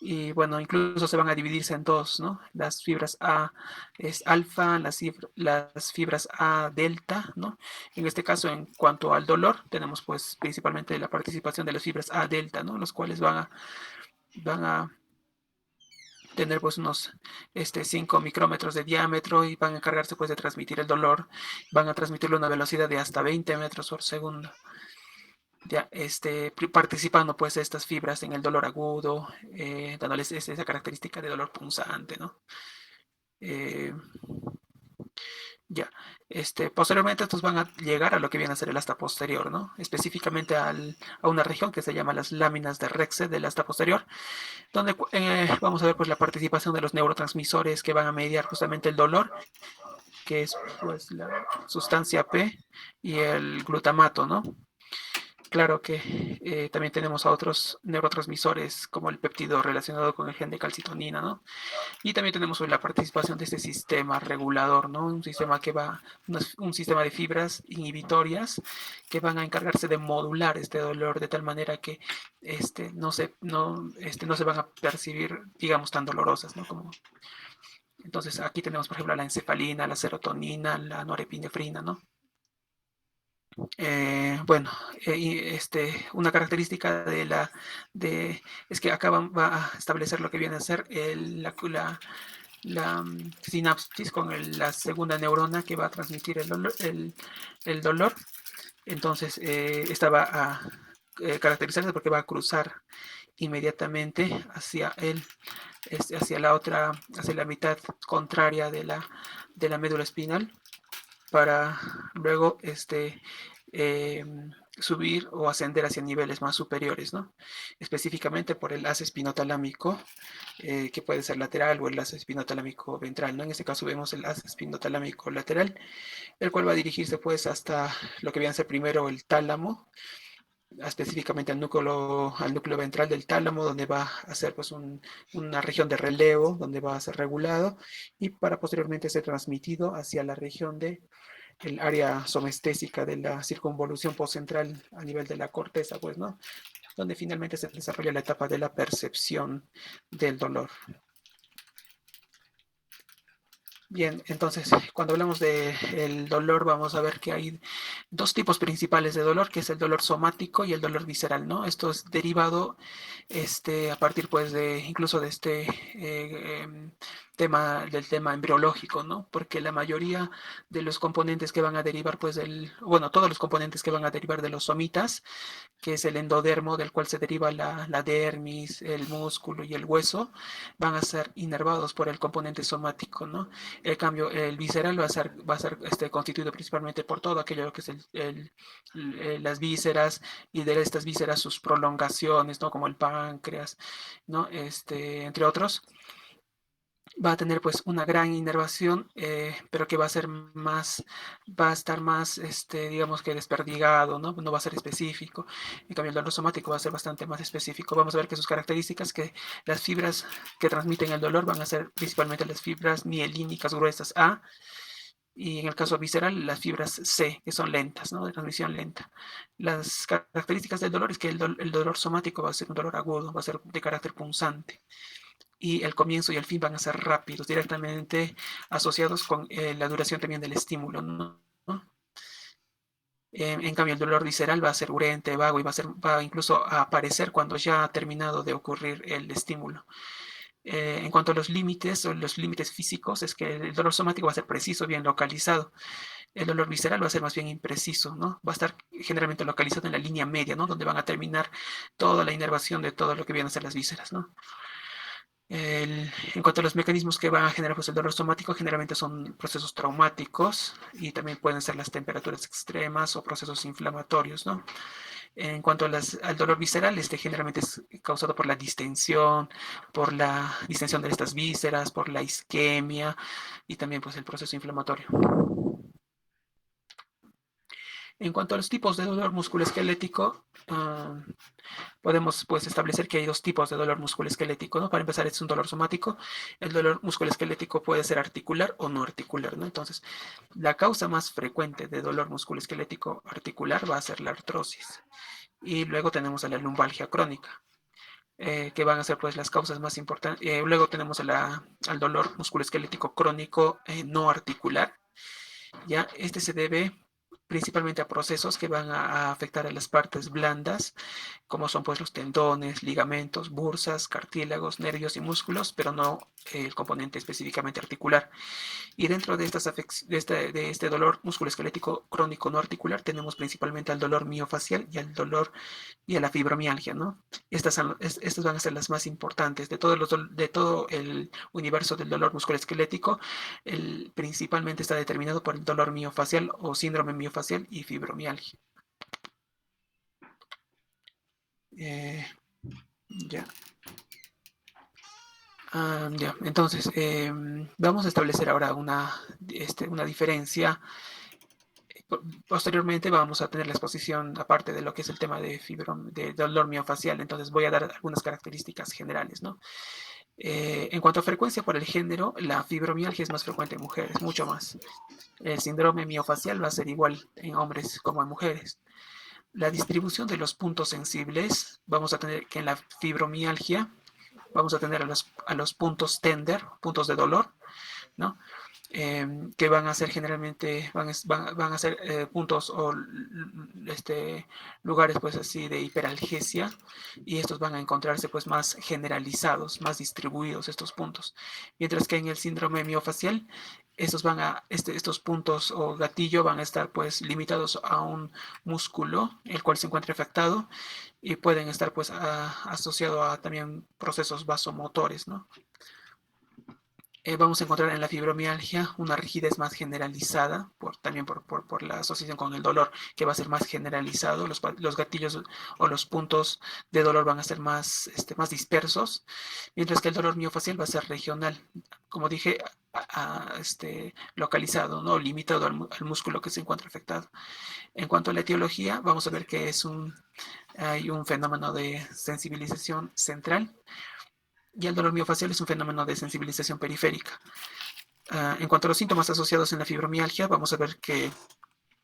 y bueno, incluso se van a dividirse en dos, ¿no? Las fibras A es alfa, las fibras A delta, ¿no? En este caso, en cuanto al dolor, tenemos pues principalmente la participación de las fibras A delta, ¿no? Los cuales van a tener pues unos 5 micrómetros de diámetro y van a encargarse pues de transmitir el dolor, van a transmitirlo a una velocidad de hasta 20 metros por segundo. Ya, participando pues estas fibras en el dolor agudo, dándoles esa característica de dolor punzante, ¿no? Eh, ya, posteriormente estos van a llegar a lo que viene a ser el asta posterior, ¿no? Específicamente a una región que se llama las láminas de Rexed del asta posterior, donde vamos a ver pues la participación de los neurotransmisores que van a mediar justamente el dolor, que es pues la sustancia P y el glutamato, ¿no? Claro que también tenemos a otros neurotransmisores como el péptido relacionado con el gen de calcitonina, ¿no? Y también tenemos la participación de este sistema regulador, ¿no? Un sistema un sistema de fibras inhibitorias que van a encargarse de modular este dolor de tal manera que no se van a percibir, digamos, tan dolorosas, ¿no? Entonces aquí tenemos, por ejemplo, la encefalina, la serotonina, la norepinefrina, ¿no? Bueno, una característica es que acá va a establecer lo que viene a ser la sinapsis con la segunda neurona que va a transmitir el dolor. Entonces, esta va a caracterizarse porque va a cruzar inmediatamente hacia hacia la mitad contraria de la médula espinal, para luego subir o ascender hacia niveles más superiores, ¿no? Específicamente por el haz espinotalámico, que puede ser lateral, o el haz espinotalámico ventral, ¿no? En este caso vemos el haz espinotalámico lateral, el cual va a dirigirse pues hasta lo que viene a ser primero el tálamo, específicamente al núcleo ventral del tálamo, donde va a ser pues una región de relevo, donde va a ser regulado, y para posteriormente ser transmitido hacia la región de el área somestésica de la circunvolución postcentral a nivel de la corteza, pues, ¿no? Donde finalmente se desarrolla la etapa de la percepción del dolor. Bien, entonces, cuando hablamos del dolor, vamos a ver que hay dos tipos principales de dolor, que es el dolor somático y el dolor visceral, ¿no? Esto es derivado a partir, pues, incluso de del tema embriológico, ¿no? Porque la mayoría de los componentes que van a derivar, pues, todos los componentes que van a derivar de los somitas, que es el endodermo, del cual se deriva la dermis, el músculo y el hueso, van a ser inervados por el componente somático, ¿no? En cambio, el visceral va a ser constituido principalmente por todo aquello que es las vísceras, y de estas vísceras sus prolongaciones, ¿no? Como el páncreas, ¿no? Entre otros. Va a tener pues una gran inervación, pero que va a estar más, digamos que desperdigado, ¿no? No va a ser específico. En cambio, el dolor somático va a ser bastante más específico. Vamos a ver que sus características, que las fibras que transmiten el dolor van a ser principalmente las fibras mielínicas gruesas A, y en el caso visceral, las fibras C, que son lentas, ¿no? De transmisión lenta. Las características del dolor es que el dolor somático va a ser un dolor agudo, va a ser de carácter punzante, y el comienzo y el fin van a ser rápidos, directamente asociados con la duración también del estímulo, ¿no? En cambio, el dolor visceral va a ser urente, vago, y va incluso a aparecer cuando ya ha terminado de ocurrir el estímulo. En cuanto a los límites o los límites físicos, es que el dolor somático va a ser preciso, bien localizado. El dolor visceral va a ser más bien impreciso, ¿no? Va a estar generalmente localizado en la línea media, ¿no? Donde van a terminar toda la inervación de todo lo que vienen a ser las vísceras, ¿no? En cuanto a los mecanismos que van a generar pues, el dolor somático, generalmente son procesos traumáticos, y también pueden ser las temperaturas extremas o procesos inflamatorios, ¿no? En cuanto al dolor visceral, generalmente es causado por la distensión, de estas vísceras, por la isquemia, y también pues el proceso inflamatorio. En cuanto a los tipos de dolor musculoesquelético, podemos pues establecer que hay dos tipos de dolor musculoesquelético, ¿no? Para empezar, es un dolor somático. El dolor musculoesquelético puede ser articular o no articular, ¿no? Entonces, la causa más frecuente de dolor musculoesquelético articular va a ser la artrosis. Y luego tenemos a la lumbalgia crónica, que van a ser pues las causas más importantes. Luego tenemos al dolor musculoesquelético crónico no articular. Ya se debe principalmente a procesos que van a afectar a las partes blandas, como son pues los tendones, ligamentos, bursas, cartílagos, nervios y músculos, pero no el componente específicamente articular. Y dentro de este dolor musculoesquelético crónico no articular, tenemos principalmente al dolor miofacial y a la fibromialgia, ¿no? Estas van a ser las más importantes de todo el universo del dolor musculoesquelético. Principalmente está determinado por el dolor miofacial o síndrome miofacial y fibromialgia. Ya. Ya, entonces vamos a establecer ahora una diferencia. Posteriormente vamos a tener la exposición aparte de lo que es el tema de dolor miofacial. Entonces voy a dar algunas características generales, ¿no? En cuanto a frecuencia por el género, la fibromialgia es más frecuente en mujeres, mucho más. El síndrome miofacial va a ser igual en hombres como en mujeres. La distribución de los puntos sensibles, vamos a tener que en la fibromialgia vamos a tener a los puntos tender, puntos de dolor, ¿no? que van a ser generalmente, van a ser puntos o lugares pues así de hiperalgesia, y estos van a encontrarse pues más generalizados, más distribuidos estos puntos. Mientras que en el síndrome miofacial, estos puntos o gatillo van a estar pues limitados a un músculo el cual se encuentra afectado, y pueden estar pues asociados a también procesos vasomotores, ¿no? Vamos a encontrar en la fibromialgia una rigidez más generalizada, también por la asociación con el dolor, que va a ser más generalizado. Los gatillos o los puntos de dolor van a ser más dispersos, mientras que el dolor miofacial va a ser regional, como dije, localizado, ¿no? Limitado al músculo que se encuentra afectado. En cuanto a la etiología, vamos a ver que hay un fenómeno de sensibilización central, y el dolor miofacial es un fenómeno de sensibilización periférica. En cuanto a los síntomas asociados en la fibromialgia, vamos a ver que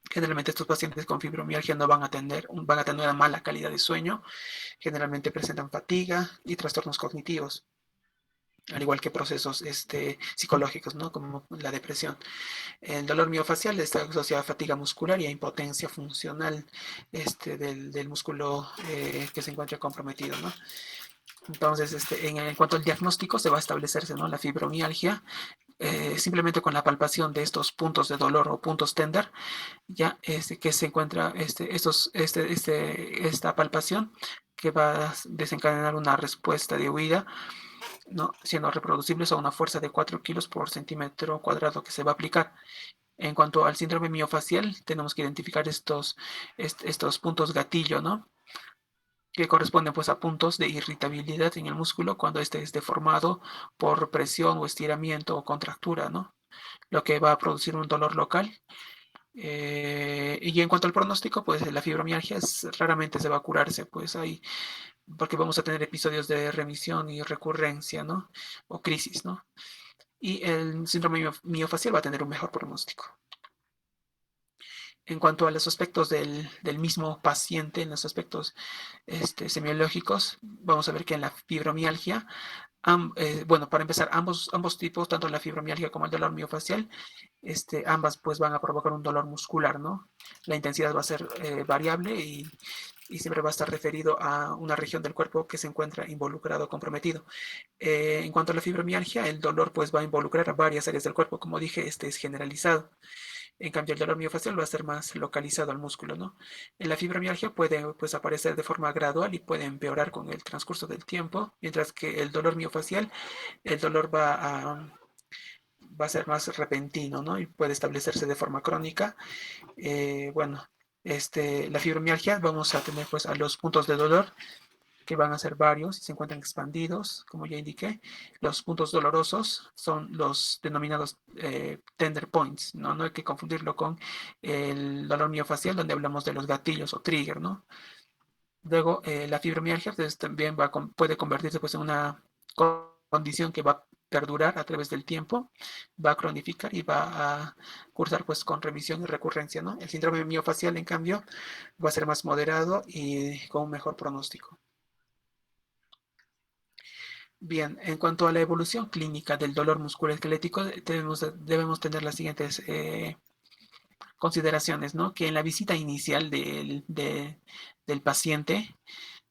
generalmente estos pacientes con fibromialgia no van a tener una mala calidad de sueño, generalmente presentan fatiga y trastornos cognitivos, al igual que procesos psicológicos, ¿no? Como la depresión. El dolor miofacial está asociado a fatiga muscular y a impotencia funcional del músculo que se encuentra comprometido, ¿no? Entonces, en cuanto al diagnóstico, se va a establecerse, ¿no?, la fibromialgia simplemente con la palpación de estos puntos de dolor o puntos tender, ya que se encuentra esta palpación que va a desencadenar una respuesta de huida, ¿no?, siendo reproducibles a una fuerza de 4 kilos por centímetro cuadrado que se va a aplicar. En cuanto al síndrome miofacial, tenemos que identificar estos puntos gatillo, ¿no?, que corresponden pues a puntos de irritabilidad en el músculo cuando este es deformado por presión o estiramiento o contractura, ¿no? Lo que va a producir un dolor local. Y en cuanto al pronóstico, pues la fibromialgia raramente se va a curarse, pues ahí, porque vamos a tener episodios de remisión y recurrencia, ¿no? O crisis, ¿no? Y el síndrome miofacial va a tener un mejor pronóstico. En cuanto a los aspectos del mismo paciente, en los aspectos semiológicos, vamos a ver que en la fibromialgia, bueno, para empezar, ambos tipos, tanto la fibromialgia como el dolor miofacial, ambas pues van a provocar un dolor muscular, ¿no? La intensidad va a ser variable y siempre va a estar referido a una región del cuerpo que se encuentra involucrado o comprometido. En cuanto a la fibromialgia, el dolor pues va a involucrar a varias áreas del cuerpo, como dije, es generalizado. En cambio, el dolor miofacial va a ser más localizado al músculo, ¿no? En la fibromialgia puede pues aparecer de forma gradual y puede empeorar con el transcurso del tiempo, mientras que el dolor miofacial, el dolor va a ser más repentino, ¿no? Y puede establecerse de forma crónica. Bueno, la fibromialgia vamos a tener pues a los puntos de dolor, que van a ser varios y se encuentran expandidos, como ya indiqué. Los puntos dolorosos son los denominados tender points, ¿no? No hay que confundirlo con el dolor miofacial, donde hablamos de los gatillos o trigger, ¿no? Luego, la fibromialgia pues, también puede convertirse pues, en una condición que va a perdurar a través del tiempo, va a cronificar y va a cursar pues con remisión y recurrencia, ¿no? El síndrome miofacial, en cambio, va a ser más moderado y con un mejor pronóstico. Bien, en cuanto a la evolución clínica del dolor musculoesquelético, debemos tener las siguientes consideraciones, ¿no? Que en la visita inicial del paciente,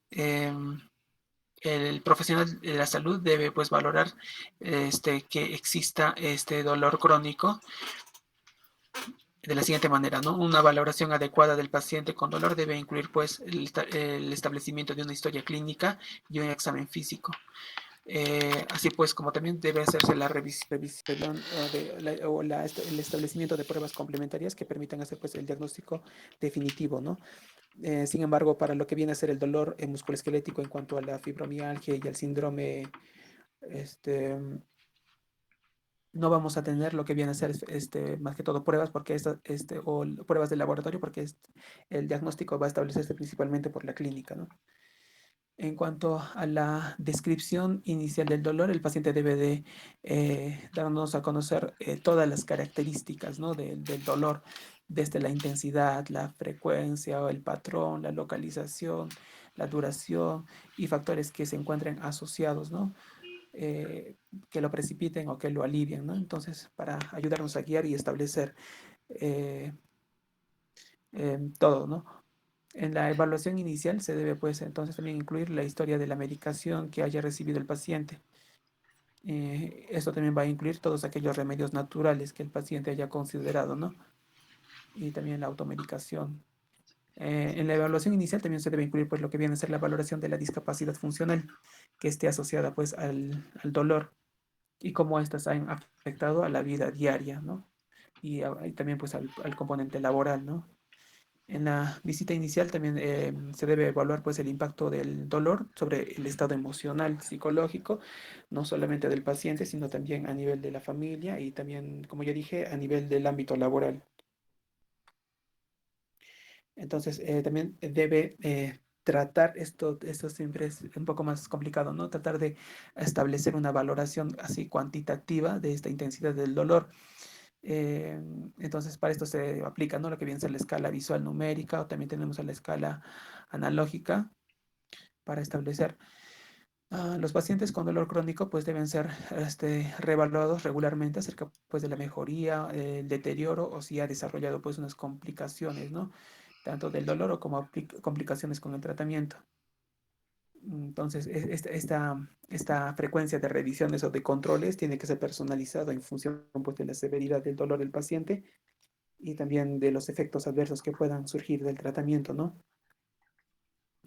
em, el profesional de la salud debe pues valorar que exista este dolor crónico de la siguiente manera, ¿no? Una valoración adecuada del paciente con dolor debe incluir pues el establecimiento de una historia clínica y un examen físico. Así pues, como también debe hacerse la revisión el establecimiento de pruebas complementarias que permitan hacer pues, el diagnóstico definitivo, ¿no? Sin embargo, para lo que viene a ser el dolor musculoesquelético en cuanto a la fibromialgia y el síndrome, no vamos a tener lo que viene a ser más que todo pruebas o pruebas de laboratorio, porque el diagnóstico va a establecerse principalmente por la clínica, ¿no? En cuanto a la descripción inicial del dolor, el paciente debe de darnos a conocer todas las características, ¿no?, del dolor, desde la intensidad, la frecuencia o el patrón, la localización, la duración y factores que se encuentren asociados, ¿no? eh, que lo precipiten o que lo alivien, ¿no? Entonces, para ayudarnos a guiar y establecer eh, todo, ¿no? En la evaluación inicial se debe, pues, entonces también incluir la historia de la medicación que haya recibido el paciente. Esto también va a incluir todos aquellos remedios naturales que el paciente haya considerado, ¿no? Y también la automedicación. En la evaluación inicial también se debe incluir, pues, lo que viene a ser la valoración de la discapacidad funcional que esté asociada, pues, al dolor y cómo éstas han afectado a la vida diaria, ¿no? Y también, pues, al componente laboral, ¿no? En la visita inicial también se debe evaluar, pues, el impacto del dolor sobre el estado emocional, psicológico, no solamente del paciente, sino también a nivel de la familia y también, como ya dije, a nivel del ámbito laboral. Entonces, también debe tratar esto siempre es un poco más complicado, ¿no? Tratar de establecer una valoración así cuantitativa de esta intensidad del dolor. Eh, entonces, para esto se aplica, ¿no? Lo que viene a ser la escala visual numérica o también tenemos la escala analógica para establecer. Los pacientes con dolor crónico pues deben ser reevaluados regularmente acerca pues de la mejoría, el deterioro o si ha desarrollado pues unas complicaciones, ¿no? Tanto del dolor o como complicaciones con el tratamiento. Entonces, esta frecuencia de revisiones o de controles tiene que ser personalizado en función pues, de la severidad del dolor del paciente y también de los efectos adversos que puedan surgir del tratamiento, ¿no?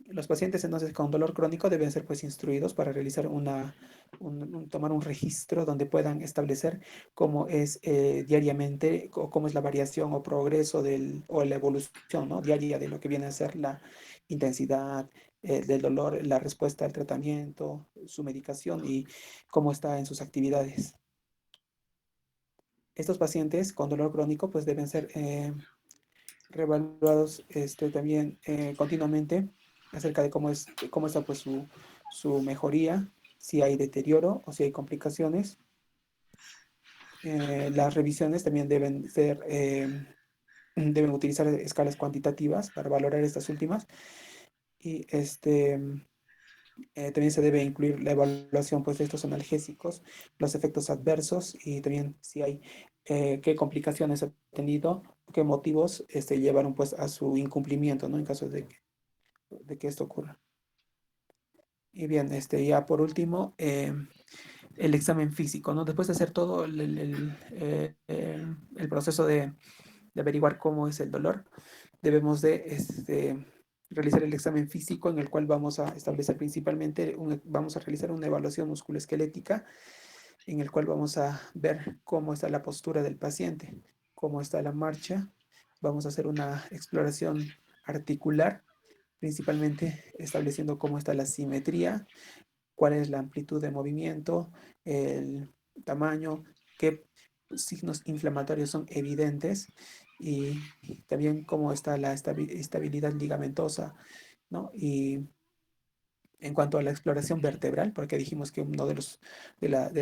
Los pacientes entonces con dolor crónico deben ser pues instruidos para realizar tomar un registro donde puedan establecer cómo es diariamente o cómo es la variación o progreso o la evolución, ¿no? Diaria de lo que viene a ser la intensidad del dolor, la respuesta al tratamiento, su medicación y cómo está en sus actividades. Estos pacientes con dolor crónico pues deben ser reevaluados también continuamente acerca de cómo está pues su mejoría, si hay deterioro o si hay complicaciones. Las revisiones también deben utilizar escalas cuantitativas para valorar estas últimas y también se debe incluir la evaluación pues, de estos analgésicos, los efectos adversos y también si hay qué complicaciones ha tenido, qué motivos llevaron pues, a su incumplimiento, ¿no? En caso de que esto ocurra. Y bien, ya por último, el examen físico, ¿no? Después de hacer todo el proceso de averiguar cómo es el dolor, debemos de realizar el examen físico en el cual vamos a establecer principalmente, vamos a realizar una evaluación musculoesquelética en el cual vamos a ver cómo está la postura del paciente, cómo está la marcha, vamos a hacer una exploración articular, principalmente estableciendo cómo está la simetría, cuál es la amplitud de movimiento, el tamaño, qué signos inflamatorios son evidentes y también cómo está la estabilidad ligamentosa, ¿no? Y en cuanto a la exploración vertebral, porque dijimos que uno de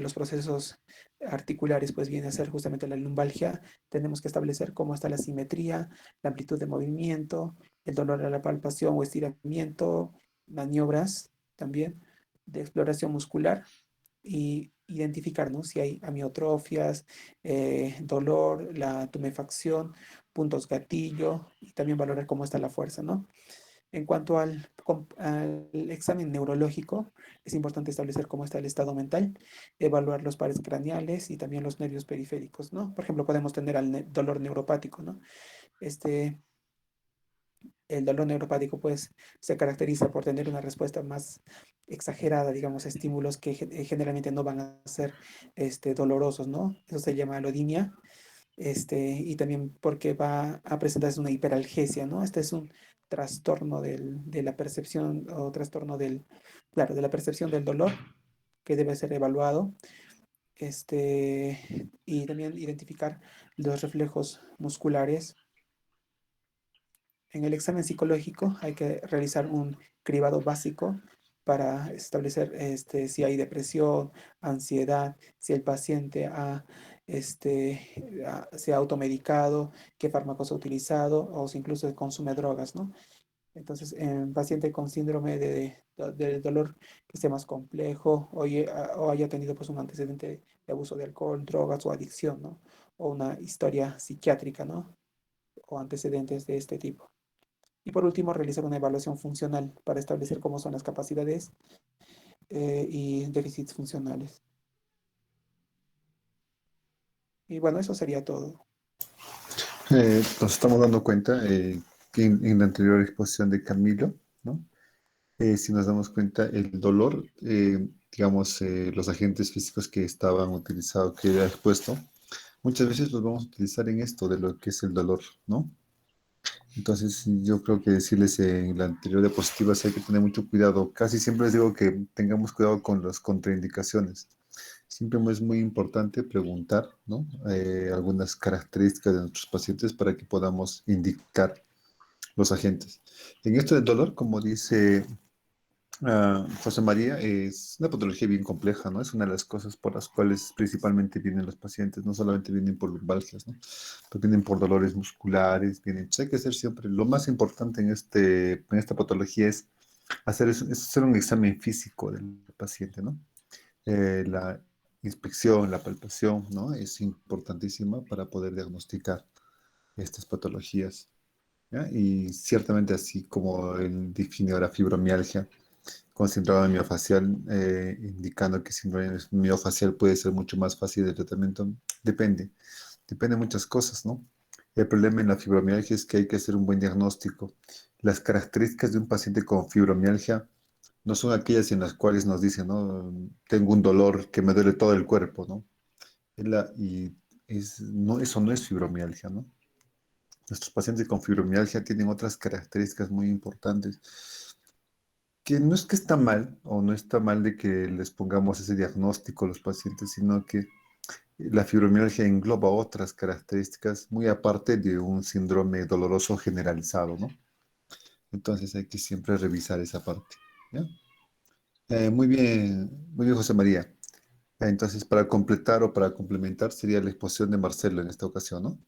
los procesos articulares pues viene a ser justamente la lumbalgia, tenemos que establecer cómo está la simetría, la amplitud de movimiento, el dolor a la palpación o estiramiento, maniobras también de exploración muscular y identificar, ¿no? Si hay amiotrofias, dolor, la tumefacción, puntos gatillo y también valorar cómo está la fuerza, ¿no? En cuanto al examen neurológico, es importante establecer cómo está el estado mental, evaluar los pares craneales y también los nervios periféricos, ¿no? Por ejemplo, podemos tener dolor neuropático, ¿no? Este, el dolor neuropático, pues, se caracteriza por tener una respuesta más exagerada, digamos, a estímulos que generalmente no van a ser dolorosos, ¿no? Eso se llama alodinia y también porque va a presentarse una hiperalgesia, ¿no? Este es un trastorno de la percepción o trastorno claro, de la percepción del dolor que debe ser evaluado, y también identificar los reflejos musculares. En el examen psicológico hay que realizar un cribado básico para establecer si hay depresión, ansiedad, si el paciente se ha automedicado, qué fármacos ha utilizado o si incluso consume drogas, ¿no? Entonces, en paciente con síndrome del dolor que esté más complejo o haya tenido pues un antecedente de abuso de alcohol, drogas o adicción, ¿no? O una historia psiquiátrica, ¿no? O antecedentes de este tipo. Y por último, realizar una evaluación funcional para establecer cómo son las capacidades y déficits funcionales. Y bueno, eso sería todo. Nos estamos dando cuenta que en la anterior exposición de Camilo, ¿no? Si nos damos cuenta, el dolor, digamos, los agentes físicos que estaban utilizados, que era expuesto, muchas veces los vamos a utilizar en esto de lo que es el dolor, ¿no? Entonces, yo creo que decirles en la anterior diapositiva sí hay que tener mucho cuidado. Casi siempre les digo que tengamos cuidado con las contraindicaciones. Siempre es muy importante preguntar, ¿no? Algunas características de nuestros pacientes para que podamos indicar los agentes. En esto del dolor, como dice José María, es una patología bien compleja, ¿no? Es una de las cosas por las cuales principalmente vienen los pacientes, no solamente vienen por lumbalgias, ¿no? Pero vienen por dolores musculares, vienen. Entonces hay que hacer siempre, lo más importante en esta patología es es hacer un examen físico del paciente, ¿no? La inspección, la palpación, ¿no? Es importantísima para poder diagnosticar estas patologías, ¿ya? Y ciertamente así como él define ahora fibromialgia con síndrome miofacial, indicando que síndrome miofacial puede ser mucho más fácil de tratamiento, depende de muchas cosas, ¿no? El problema en la fibromialgia es que hay que hacer un buen diagnóstico. Las características de un paciente con fibromialgia no son aquellas en las cuales nos dicen, ¿no? Tengo un dolor que me duele todo el cuerpo, ¿no? Y no, eso no es fibromialgia, ¿no? Nuestros pacientes con fibromialgia tienen otras características muy importantes, que no es que está mal, o no está mal de que les pongamos ese diagnóstico a los pacientes, sino que la fibromialgia engloba otras características muy aparte de un síndrome doloroso generalizado, ¿no? Entonces hay que siempre revisar esa parte, ¿ya? Muy bien, José María. Entonces, para completar o para complementar sería la exposición de Marcelo en esta ocasión, ¿no?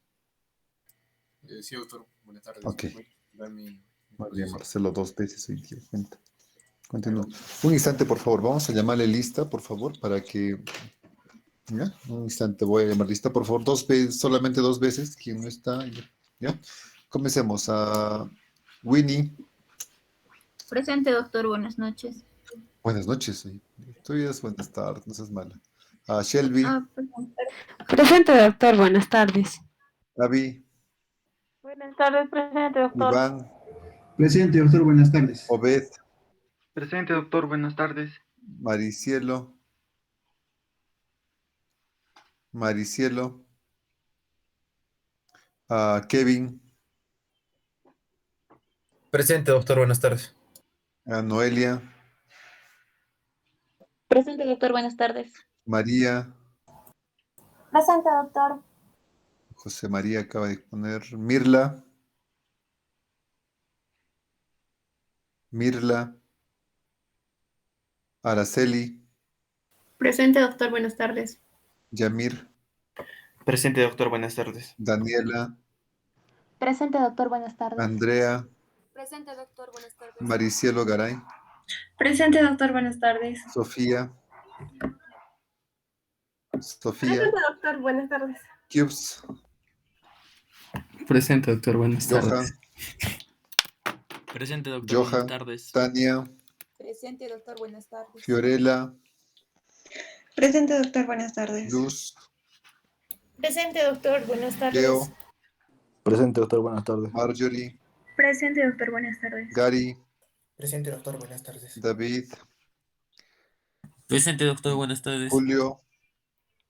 Sí, doctor. Buenas tardes. Ok, Voy a dar mi muy bien, exposición. Marcelo, dos veces hoy día. Cuenta. Continúa. Bueno, Un instante, por favor. Vamos a llamarle lista, por favor, para que... ¿Ya? Un instante, voy a llamar lista, por favor. Dos veces, solamente dos veces. ¿Quién no está? ¿Ya? Comencemos. A Winnie. Presente, doctor. Buenas noches. Buenas noches. Todavía es buenas tardes, no seas mala. A Shelby. Perdón. Presente, doctor. Buenas tardes. Gaby. Buenas tardes, presente, doctor. Iván. Presente, doctor, buenas tardes. Obed. Presente, doctor. Buenas tardes. Maricielo. Maricielo. A Kevin. Presente, doctor, buenas tardes. A Noelia. Presente, doctor. Buenas tardes. María. Presente, doctor. José María acaba de poner. Mirla. Mirla. Araceli. Presente, doctor, buenas tardes. Yamir. Presente, doctor. Buenas tardes. Daniela. Presente, doctor. Buenas tardes. Andrea. Presente, doctor. Buenas tardes. Maricielo Garay. Presente, doctor, buenas tardes. Sofía. Sofía. Presente, doctor, buenas tardes. Cubes. Presente, doctor, buenas Johan. Presente, doctor. Buenas Johan. tardes. Tania. Presente, doctor. Buenas tardes. Fiorella. Presente, doctor, buenas tardes. Luz. Presente, doctor, buenas tardes. Leo. Presente, doctor, buenas tardes. Marjorie. Presente, doctor, buenas tardes. Gary. Presente, doctor, buenas tardes. David. Presente, doctor. Buenas tardes. Julio.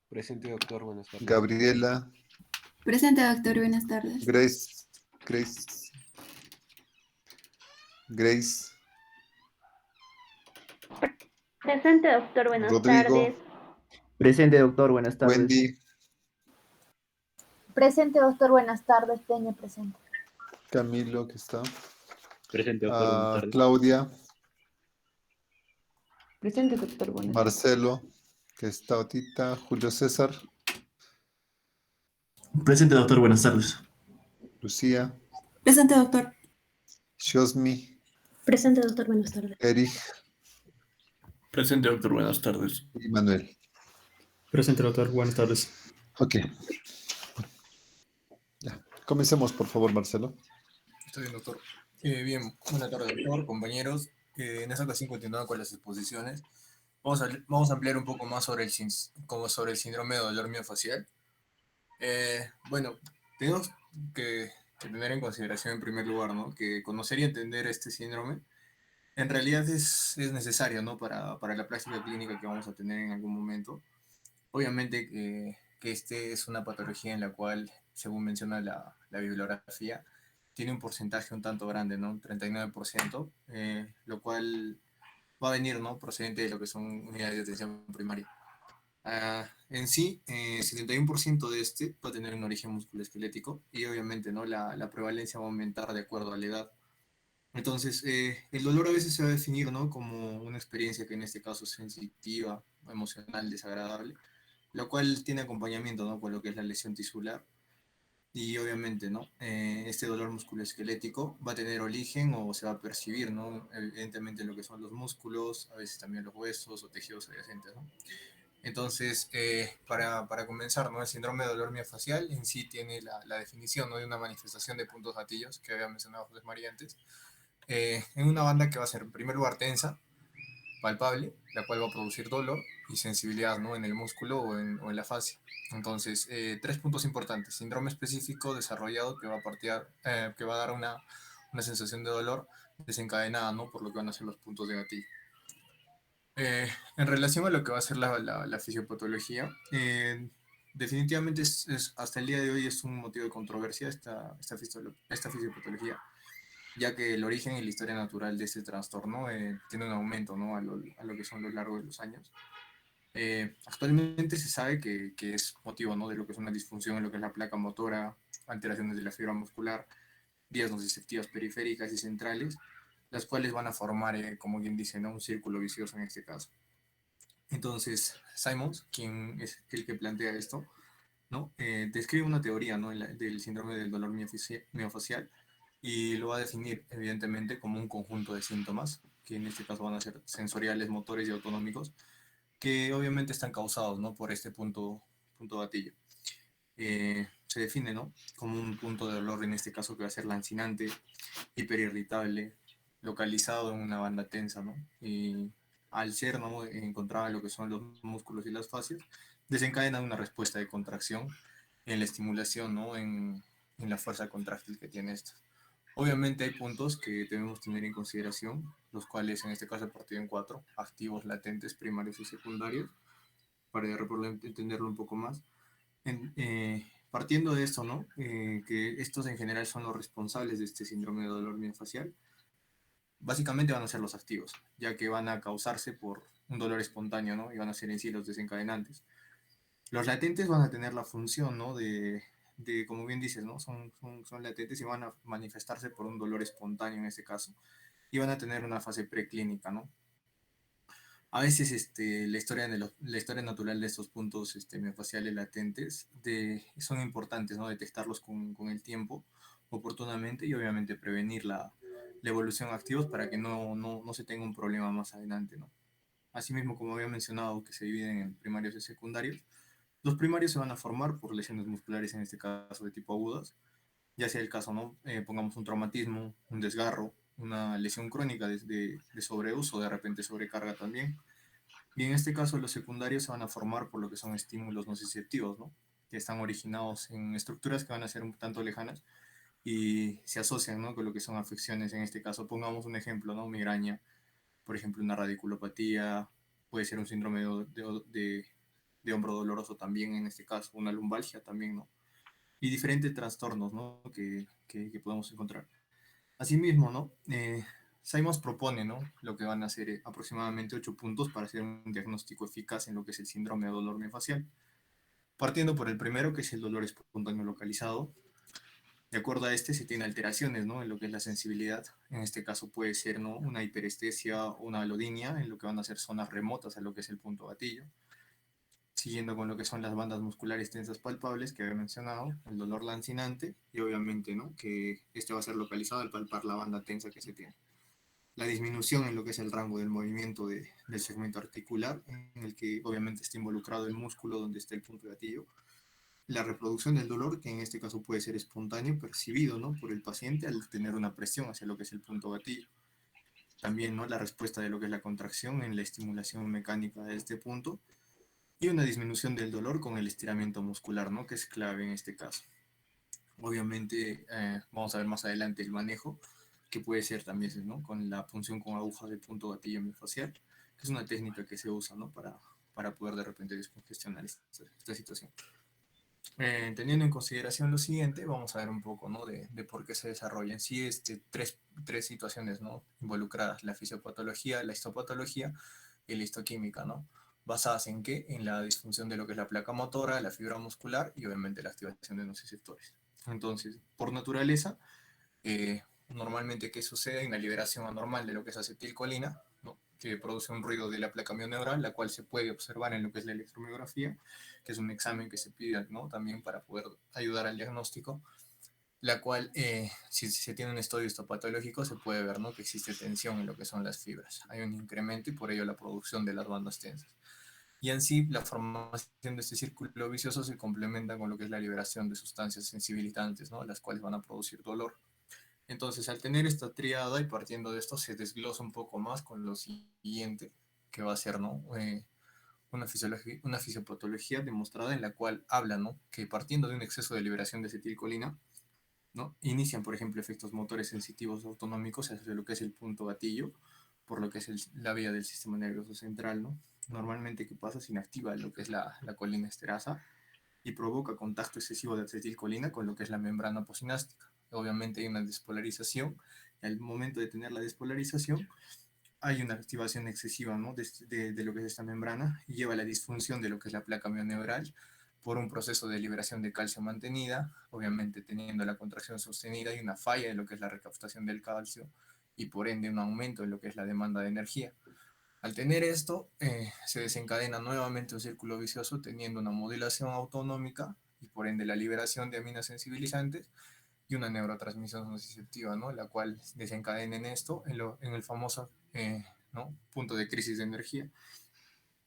Presente, doctor, buenas tardes. Gabriela. Presente, doctor. Buenas tardes. Grace. Grace. Presente, doctor, buenas Rodrigo. tardes. Presente, doctor, buenas tardes. Wendy. Presente, doctor. Buenas tardes. Peña, presente. Camilo, que está. Presente, doctor. Buenas tardes. Claudia. Presente, doctor. Buenas tardes. Marcelo, que está ahorita. Julio César. Presente, doctor, buenas tardes. Lucía. Presente, doctor. Shosmi, Presente, doctor. Buenas tardes. Eric Presente, doctor. Buenas tardes. y Manuel. Presente, doctor. Buenas tardes. Ok. Ya. Comencemos, por favor, Marcelo. Está bien, doctor. Bien, buenas tardes, doctor, compañeros. En esta ocasión, continuando con las exposiciones, vamos a ampliar un poco más sobre sobre el síndrome de dolor miofascial. Bueno, tenemos que tener en consideración en primer lugar, ¿no? Que conocer y entender este síndrome en realidad es necesario, ¿no? Para la práctica clínica que vamos a tener en algún momento. Obviamente que este es una patología en la cual, según menciona la bibliografía, tiene un porcentaje un tanto grande, ¿no? 39%, lo cual va a venir, ¿no? Procedente de lo que son unidades de atención primaria. En sí, 71% de este va a tener un origen musculoesquelético y obviamente, ¿no? La prevalencia va a aumentar de acuerdo a la edad. Entonces, el dolor a veces se va a definir, ¿no? Como una experiencia que en este caso es sensitiva, emocional, desagradable, lo cual tiene acompañamiento, ¿no? Con lo que es la lesión tisular. Y obviamente, ¿no? Este dolor musculoesquelético va a tener origen o se va a percibir, ¿no? Evidentemente lo que son los músculos, a veces también los huesos o tejidos adyacentes, ¿no? Entonces, para comenzar, ¿no? El síndrome de dolor miofascial en sí tiene la definición, ¿no? De una manifestación de puntos gatillos que había mencionado José María antes, en una banda que va a ser en primer lugar tensa, palpable, la cual va a producir dolor y sensibilidad, ¿no? En el músculo o en la fascia. Entonces, tres puntos importantes. Síndrome específico desarrollado que va a dar una sensación de dolor desencadenada, ¿no? Por lo que van a ser los puntos de gatillo. En relación a lo que va a ser la fisiopatología, definitivamente hasta el día de hoy es un motivo de controversia esta fisiopatología, ya que el origen y la historia natural de este trastorno tiene un aumento, ¿no? a lo que son a lo largo de los años. Actualmente se sabe que es motivo, ¿no? De lo que es una disfunción en lo que es la placa motora, alteraciones de la fibra muscular, vías nociceptivas periféricas y centrales, las cuales van a formar, como quien dice, ¿no? Un círculo vicioso en este caso. Entonces, Simons, quien es el que plantea esto, ¿no? Describe una teoría, ¿no? Del síndrome del dolor miofascial y lo va a definir evidentemente como un conjunto de síntomas, que en este caso van a ser sensoriales, motores y autonómicos, que obviamente están causados, ¿no? Por este punto gatillo. Se define, ¿no? Como un punto de dolor, en este caso que va a ser lancinante, hiperirritable, localizado en una banda tensa, ¿no? Y al ser, ¿no? Encontrada lo que son los músculos y las fascias, desencadena una respuesta de contracción en la estimulación, ¿no? En la fuerza contráctil que tiene esto. Obviamente hay puntos que debemos tener en consideración, los cuales en este caso he partido en 4, activos, latentes, primarios y secundarios, para entenderlo un poco más. Partiendo de esto, ¿no? Que estos en general son los responsables de este síndrome de dolor miofascial, básicamente van a ser los activos, ya que van a causarse por un dolor espontáneo, ¿no? Y van a ser en sí los desencadenantes. Los latentes van a tener la función, ¿no? De como bien dices, ¿no? Son latentes y van a manifestarse por un dolor espontáneo en este caso, y van a tener una fase preclínica, ¿no? A veces la historia natural de estos puntos miofasciales latentes son importantes, ¿no? Detectarlos con el tiempo oportunamente y obviamente prevenir la evolución a activos para que no se tenga un problema más adelante, ¿no? Asimismo, como había mencionado, que se dividen en primarios y secundarios, los primarios se van a formar por lesiones musculares, en este caso de tipo agudas, ya sea el caso, ¿no? Pongamos un traumatismo, un desgarro, una lesión crónica de sobreuso, de repente sobrecarga también. Y en este caso los secundarios se van a formar por lo que son estímulos nociceptivos, ¿no? Que están originados en estructuras que van a ser un tanto lejanas y se asocian, ¿no? Con lo que son afecciones, en este caso pongamos un ejemplo, ¿no? Migraña, por ejemplo una radiculopatía, puede ser un síndrome de hombro doloroso también en este caso, una lumbalgia también, ¿no? Y diferentes trastornos, ¿no? Que podemos encontrar. Asimismo, ¿no? Simons propone, ¿no? Lo que van a ser aproximadamente 8 puntos para hacer un diagnóstico eficaz en lo que es el síndrome de dolor miofascial. Partiendo por el primero, que es el dolor espontáneo localizado. De acuerdo a este, se tiene alteraciones, ¿no? En lo que es la sensibilidad. En este caso puede ser, ¿no? Una hiperestesia o una alodinia, en lo que van a ser zonas remotas a lo que es el punto gatillo. siguiendo con lo que son las bandas musculares tensas palpables que había mencionado, el dolor lancinante y obviamente, ¿no?, que este va a ser localizado al palpar la banda tensa que se tiene. La disminución en lo que es el rango del movimiento del segmento articular, en el que obviamente está involucrado el músculo donde está el punto de gatillo. La reproducción del dolor, que en este caso puede ser espontáneo, percibido, ¿no?, por el paciente al tener una presión hacia lo que es el punto gatillo. También, ¿no?, la respuesta de lo que es la contracción en la estimulación mecánica de este punto, y una disminución del dolor con el estiramiento muscular, ¿no?, que es clave en este caso. Obviamente, vamos a ver más adelante el manejo, que puede ser también, ¿no?, con la punción con agujas del punto gatillo miofascial, que es una técnica que se usa, ¿no?, para poder de repente descongestionar esta situación. Teniendo en consideración lo siguiente, vamos a ver un poco, ¿no?, de por qué se desarrollan sí tres situaciones, ¿no?, involucradas: la fisiopatología, la histopatología y la histoquímica, ¿no? ¿Basadas en qué? En la disfunción de lo que es la placa motora, la fibra muscular y obviamente la activación de los receptores. Entonces, por naturaleza, normalmente, ¿qué sucede? En la liberación anormal de lo que es acetilcolina, ¿no?, que produce un ruido de la placa mioneural, la cual se puede observar en lo que es la electromiografía, que es un examen que se pide, ¿no?, también para poder ayudar al diagnóstico, la cual, si se tiene un estudio histopatológico, se puede ver, ¿no?, que existe tensión en lo que son las fibras. Hay un incremento y por ello la producción de las bandas tensas. Y en sí, la formación de este círculo vicioso se complementa con lo que es la liberación de sustancias sensibilizantes, ¿no?, las cuales van a producir dolor. Entonces, al tener esta triada y partiendo de esto, se desglosa un poco más con lo siguiente, que va a ser, ¿no?, una fisiopatología demostrada en la cual habla, ¿no?, que partiendo de un exceso de liberación de acetilcolina, ¿no?, inician, por ejemplo, efectos motores sensitivos autonómicos hacia lo que es el punto gatillo, por lo que es la vía del sistema nervioso central, ¿no? Normalmente, ¿qué pasa? Se inactiva lo que es la colinesterasa y provoca contacto excesivo de acetilcolina con lo que es la membrana posináptica. Obviamente hay una despolarización, y al momento de tener la despolarización hay una activación excesiva, ¿no?, de lo que es esta membrana, y lleva a la disfunción de lo que es la placa mioneural por un proceso de liberación de calcio mantenida, obviamente teniendo la contracción sostenida y una falla en lo que es la recaptación del calcio, y por ende un aumento en lo que es la demanda de energía. Al tener esto, se desencadena nuevamente un círculo vicioso, teniendo una modulación autonómica y por ende la liberación de aminas sensibilizantes y una neurotransmisión nociceptiva, ¿no?, la cual desencadena en esto, en el famoso, ¿no?, punto de crisis de energía.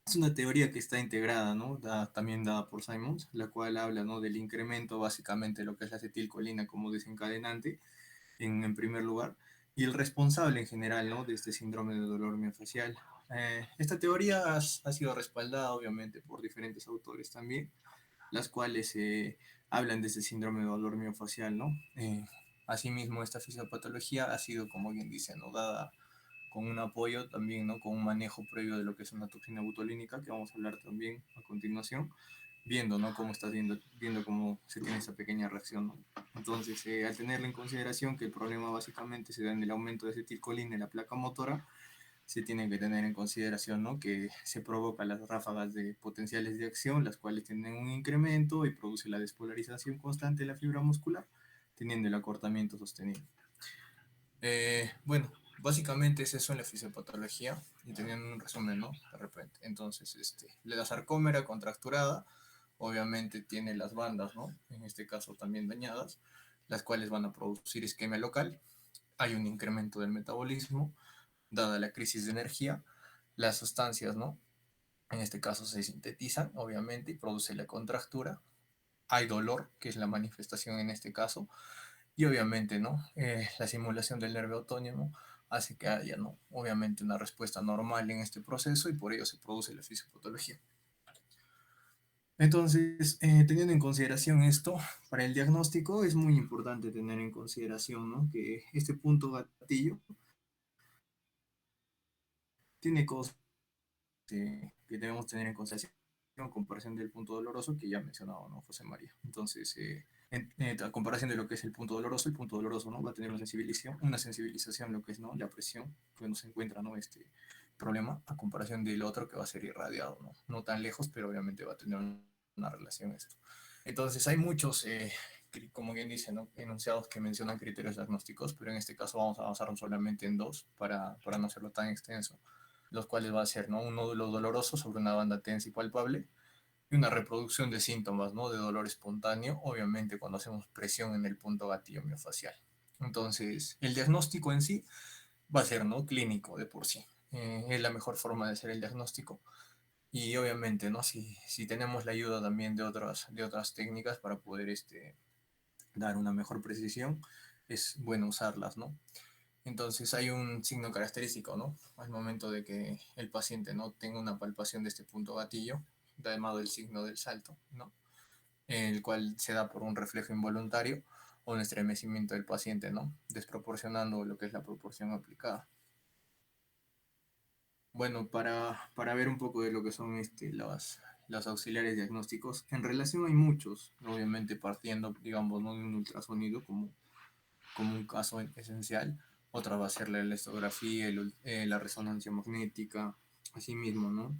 Es una teoría que está integrada, ¿no?, también dada por Simons, la cual habla, ¿no?, del incremento básicamente de lo que es la acetilcolina como desencadenante en primer lugar, y el responsable en general, ¿no?, de este síndrome de dolor miofascial. Esta teoría ha sido respaldada obviamente por diferentes autores también, las cuales hablan de este síndrome de dolor miofascial, ¿no? Asimismo, esta fisiopatología ha sido, como bien dice, ¿no?, dada con un apoyo también, ¿no?, con un manejo previo de lo que es una toxina botulínica, que vamos a hablar también a continuación, viendo, ¿no?, cómo estás viendo cómo se tiene esa pequeña reacción, ¿no? Entonces, al tenerlo en consideración que el problema básicamente se da en el aumento de acetilcolina en la placa motora, se tiene que tener en consideración, ¿no?, que se provocan las ráfagas de potenciales de acción, las cuales tienen un incremento y produce la despolarización constante de la fibra muscular, teniendo el acortamiento sostenido. Bueno, básicamente es eso en la fisiopatología, y teniendo un resumen, ¿no?, de repente. Entonces, la sarcómera contracturada, obviamente tiene las bandas, ¿no?, en este caso también dañadas, las cuales van a producir isquemia local. Hay un incremento del metabolismo, dada la crisis de energía. Las sustancias, ¿no?, en este caso se sintetizan, obviamente, y produce la contractura. Hay dolor, que es la manifestación en este caso, y obviamente, ¿no?, la simulación del nervio autónomo hace que haya, ¿no?, obviamente una respuesta normal en este proceso, y por ello se produce la fisiopatología. Entonces, teniendo en consideración esto, para el diagnóstico es muy importante tener en consideración, ¿no?, que este punto gatillo tiene cosas que debemos tener en consideración en comparación del punto doloroso que ya mencionaba, ¿no?, José María. Entonces, a comparación de lo que es el punto doloroso, ¿no?, va a tener una sensibilización, lo que es, ¿no?, la presión, que no se encuentra, ¿no?, este problema, a comparación del otro que va a ser irradiado, ¿no?, no tan lejos, pero obviamente va a tener una relación esto. Entonces, hay muchos, como bien dice, ¿no?, enunciados que mencionan criterios diagnósticos, pero en este caso vamos a basarnos solamente en dos para no hacerlo tan extenso, los cuales va a ser, ¿no?, un nódulo doloroso sobre una banda tensa y palpable, y una reproducción de síntomas, ¿no? De dolor espontáneo, obviamente cuando hacemos presión en el punto gatillo miofacial. Entonces, el diagnóstico en sí va a ser, ¿no? Clínico de por sí. Es la mejor forma de hacer el diagnóstico. Y obviamente, ¿no? Si tenemos la ayuda también de otras técnicas para poder dar una mejor precisión, es bueno usarlas, ¿no? Entonces hay un signo característico, ¿no? Al momento de que el paciente no tenga una palpación de este punto gatillo, llamado el signo del salto, ¿no? El cual se da por un reflejo involuntario o un estremecimiento del paciente, ¿no? Desproporcionando lo que es la proporción aplicada. Bueno, para ver un poco de lo que son los auxiliares diagnósticos, en relación hay muchos, obviamente partiendo, digamos, ¿no? De un ultrasonido como un caso esencial. Otra va a ser la elastografía, la resonancia magnética, así mismo, ¿no?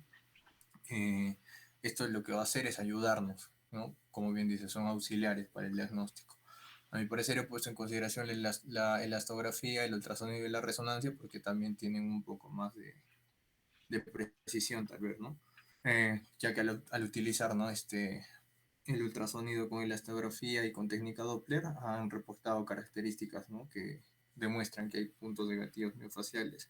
Esto lo que va a hacer es ayudarnos, ¿no? Como bien dice, son auxiliares para el diagnóstico. A mi parecer he puesto en consideración la elastografía, el ultrasonido y la resonancia porque también tienen un poco más de precisión, tal vez, ¿no? Ya que al utilizar, ¿no? El ultrasonido con elastografía y con técnica Doppler han reportado características, ¿no? Que demuestran que hay puntos de gatillos miofaciales.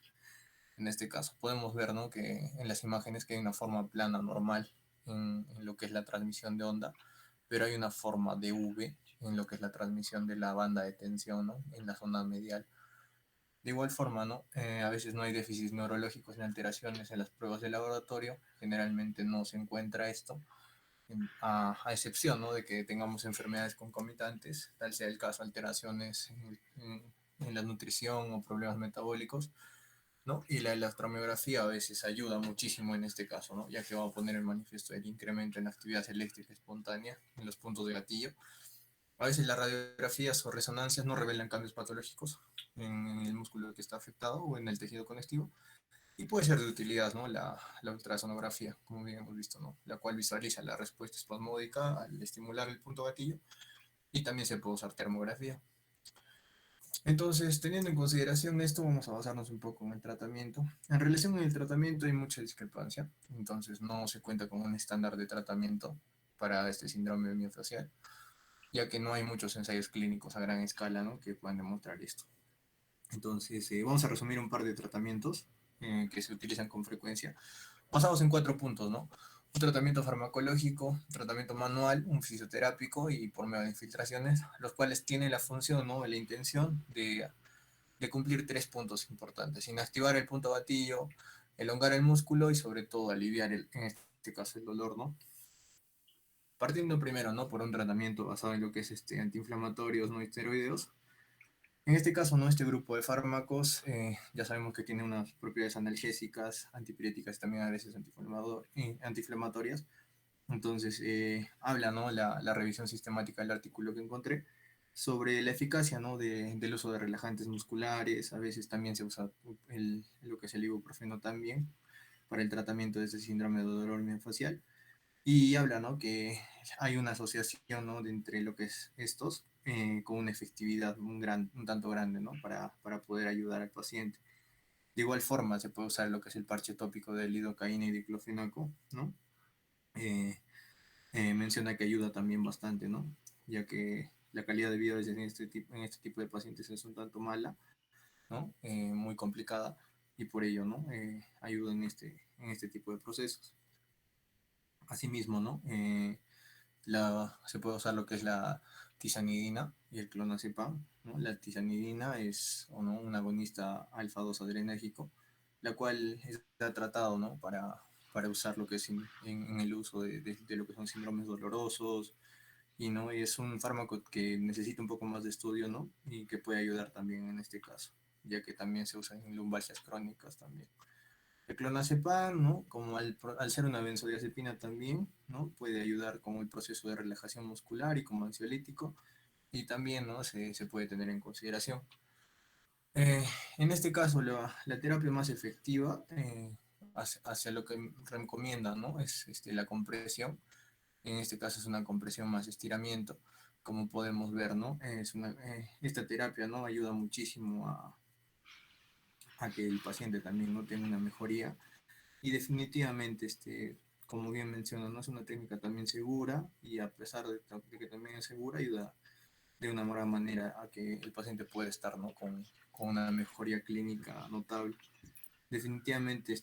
En este caso, podemos ver, ¿no? Que en las imágenes que hay una forma plana normal en lo que es la transmisión de onda, pero hay una forma de V en lo que es la transmisión de la banda de tensión, ¿no? En la zona medial. De igual forma, ¿no? A veces no hay déficits neurológicos ni alteraciones en las pruebas de laboratorio. Generalmente no se encuentra esto, a excepción, ¿no? De que tengamos enfermedades concomitantes, tal sea el caso, alteraciones en la nutrición o problemas metabólicos, ¿no? Y la electromiografía a veces ayuda muchísimo en este caso, ¿no? Ya que va a poner en manifiesto el incremento en la actividad eléctrica espontánea en los puntos de gatillo. A veces las radiografías o resonancias no revelan cambios patológicos en el músculo que está afectado o en el tejido conectivo. Y puede ser de utilidad, ¿no? La ultrasonografía, como bien hemos visto, ¿no? La cual visualiza la respuesta espasmódica al estimular el punto gatillo. Y también se puede usar termografía. Entonces, teniendo en consideración esto, vamos a basarnos un poco en el tratamiento. En relación con el tratamiento hay mucha discrepancia, entonces no se cuenta con un estándar de tratamiento para este síndrome miofacial, ya que no hay muchos ensayos clínicos a gran escala, ¿no? Que puedan demostrar esto. Entonces, vamos a resumir un par de tratamientos que se utilizan con frecuencia, basados en 4 puntos, ¿no? Un tratamiento farmacológico, un tratamiento manual, un fisioterápico y por medio de infiltraciones, los cuales tienen la función, ¿no? La intención de cumplir 3 puntos importantes: inactivar el punto gatillo, elongar el músculo y sobre todo aliviar, en este caso, el dolor, ¿no? Partiendo primero, ¿no? Por un tratamiento basado en lo que es antiinflamatorios no esteroideos. En este caso, ¿no? Este grupo de fármacos ya sabemos que tiene unas propiedades analgésicas, antipiréticas, también a veces antiinflamatorias. Entonces, habla, ¿no? La revisión sistemática del artículo que encontré sobre la eficacia, ¿no? Del uso de relajantes musculares. A veces también se usa lo que es el ibuprofeno también para el tratamiento de este síndrome de dolor miofascial. Y habla, ¿no? Que hay una asociación, ¿no? Entre lo que es estos con una efectividad un tanto grande, ¿no? Para poder ayudar al paciente. De igual forma, se puede usar lo que es el parche tópico de lidocaína y diclofenaco, ¿no? Menciona que ayuda también bastante, ¿no? Ya que la calidad de vida a veces en este tipo de pacientes es un tanto mala, ¿no? Muy complicada, y por ello, ¿no? Ayuda en este tipo de procesos. Asimismo, ¿no? Se puede usar lo que es la tizanidina y el clonazepam, ¿no? La tizanidina es, ¿o no?, un agonista alfa-2 adrenérgico, la cual está tratado, ¿no? Para usar lo que es en el uso de lo que son síndromes dolorosos, y no, y es un fármaco que necesita un poco más de estudio, ¿no? Y que puede ayudar también en este caso, ya que también se usa en lumbalgias crónicas también. El clonazepam, ¿no? Como al ser una benzodiazepina también, ¿no? Puede ayudar con el proceso de relajación muscular y como ansiolítico, y también, ¿no? Se puede tener en consideración. En este caso, la terapia más efectiva hacia lo que recomienda, ¿no? Es la compresión. En este caso es una compresión más estiramiento, como podemos ver, ¿no? Esta terapia, ¿no? Ayuda muchísimo a que el paciente también no tenga una mejoría, y definitivamente como bien menciono, ¿no? Es una técnica también segura y a pesar de que también es segura, ayuda de una buena manera a que el paciente pueda estar, ¿no? con una mejoría clínica notable. Definitivamente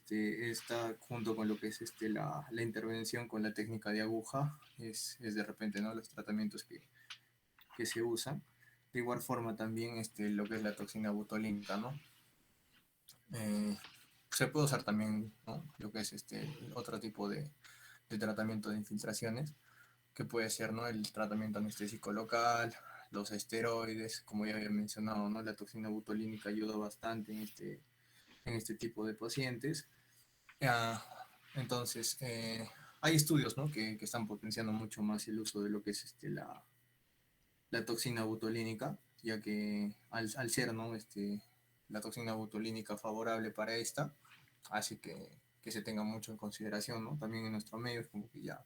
está junto con lo que es la intervención con la técnica de aguja, es de repente, ¿no? Los tratamientos que se usan. De igual forma también lo que es la toxina botulínica, ¿no? Se puede usar también, ¿no? Lo que es otro tipo de tratamiento de infiltraciones, que puede ser, ¿no? El tratamiento anestésico local, los esteroides, como ya había mencionado, ¿no? La toxina botulínica ayuda bastante en este tipo de pacientes. Ah, entonces, hay estudios, ¿no? que están potenciando mucho más el uso de lo que es la toxina botulínica, ya que al ser, ¿no? La toxina botulínica favorable para esta, hace que se tenga mucho en consideración, ¿no? También en nuestro medio es como que ya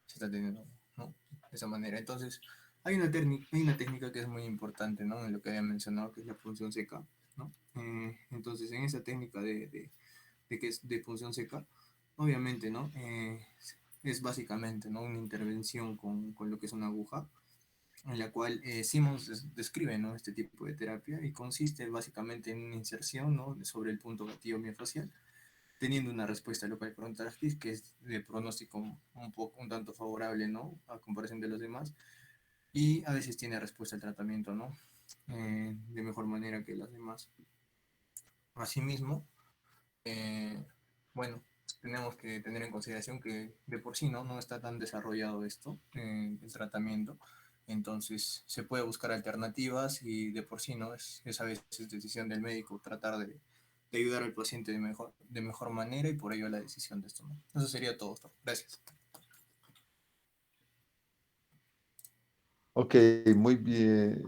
se está teniendo, ¿no? De esa manera. Entonces, hay una técnica que es muy importante, ¿no? En lo que había mencionado, que es la punción seca, ¿no? Entonces, en esa técnica de que es de punción seca, obviamente, ¿no? Es básicamente, ¿no? Una intervención con lo que es una aguja, en la cual Simmons describe, ¿no? Este tipo de terapia y consiste básicamente en una inserción, ¿no? sobre el punto gatillo miofascial, teniendo una respuesta local frontal que es de pronóstico un tanto favorable, ¿no? A comparación de los demás, y a veces tiene respuesta al tratamiento, ¿no? De mejor manera que las demás. Asimismo, bueno, tenemos que tener en consideración que de por sí no está tan desarrollado esto, el tratamiento, entonces se puede buscar alternativas y de por sí no es a veces decisión del médico tratar de ayudar al paciente de mejor manera y por ello la decisión de esto, ¿no? Eso sería todo. Gracias. Ok, muy bien.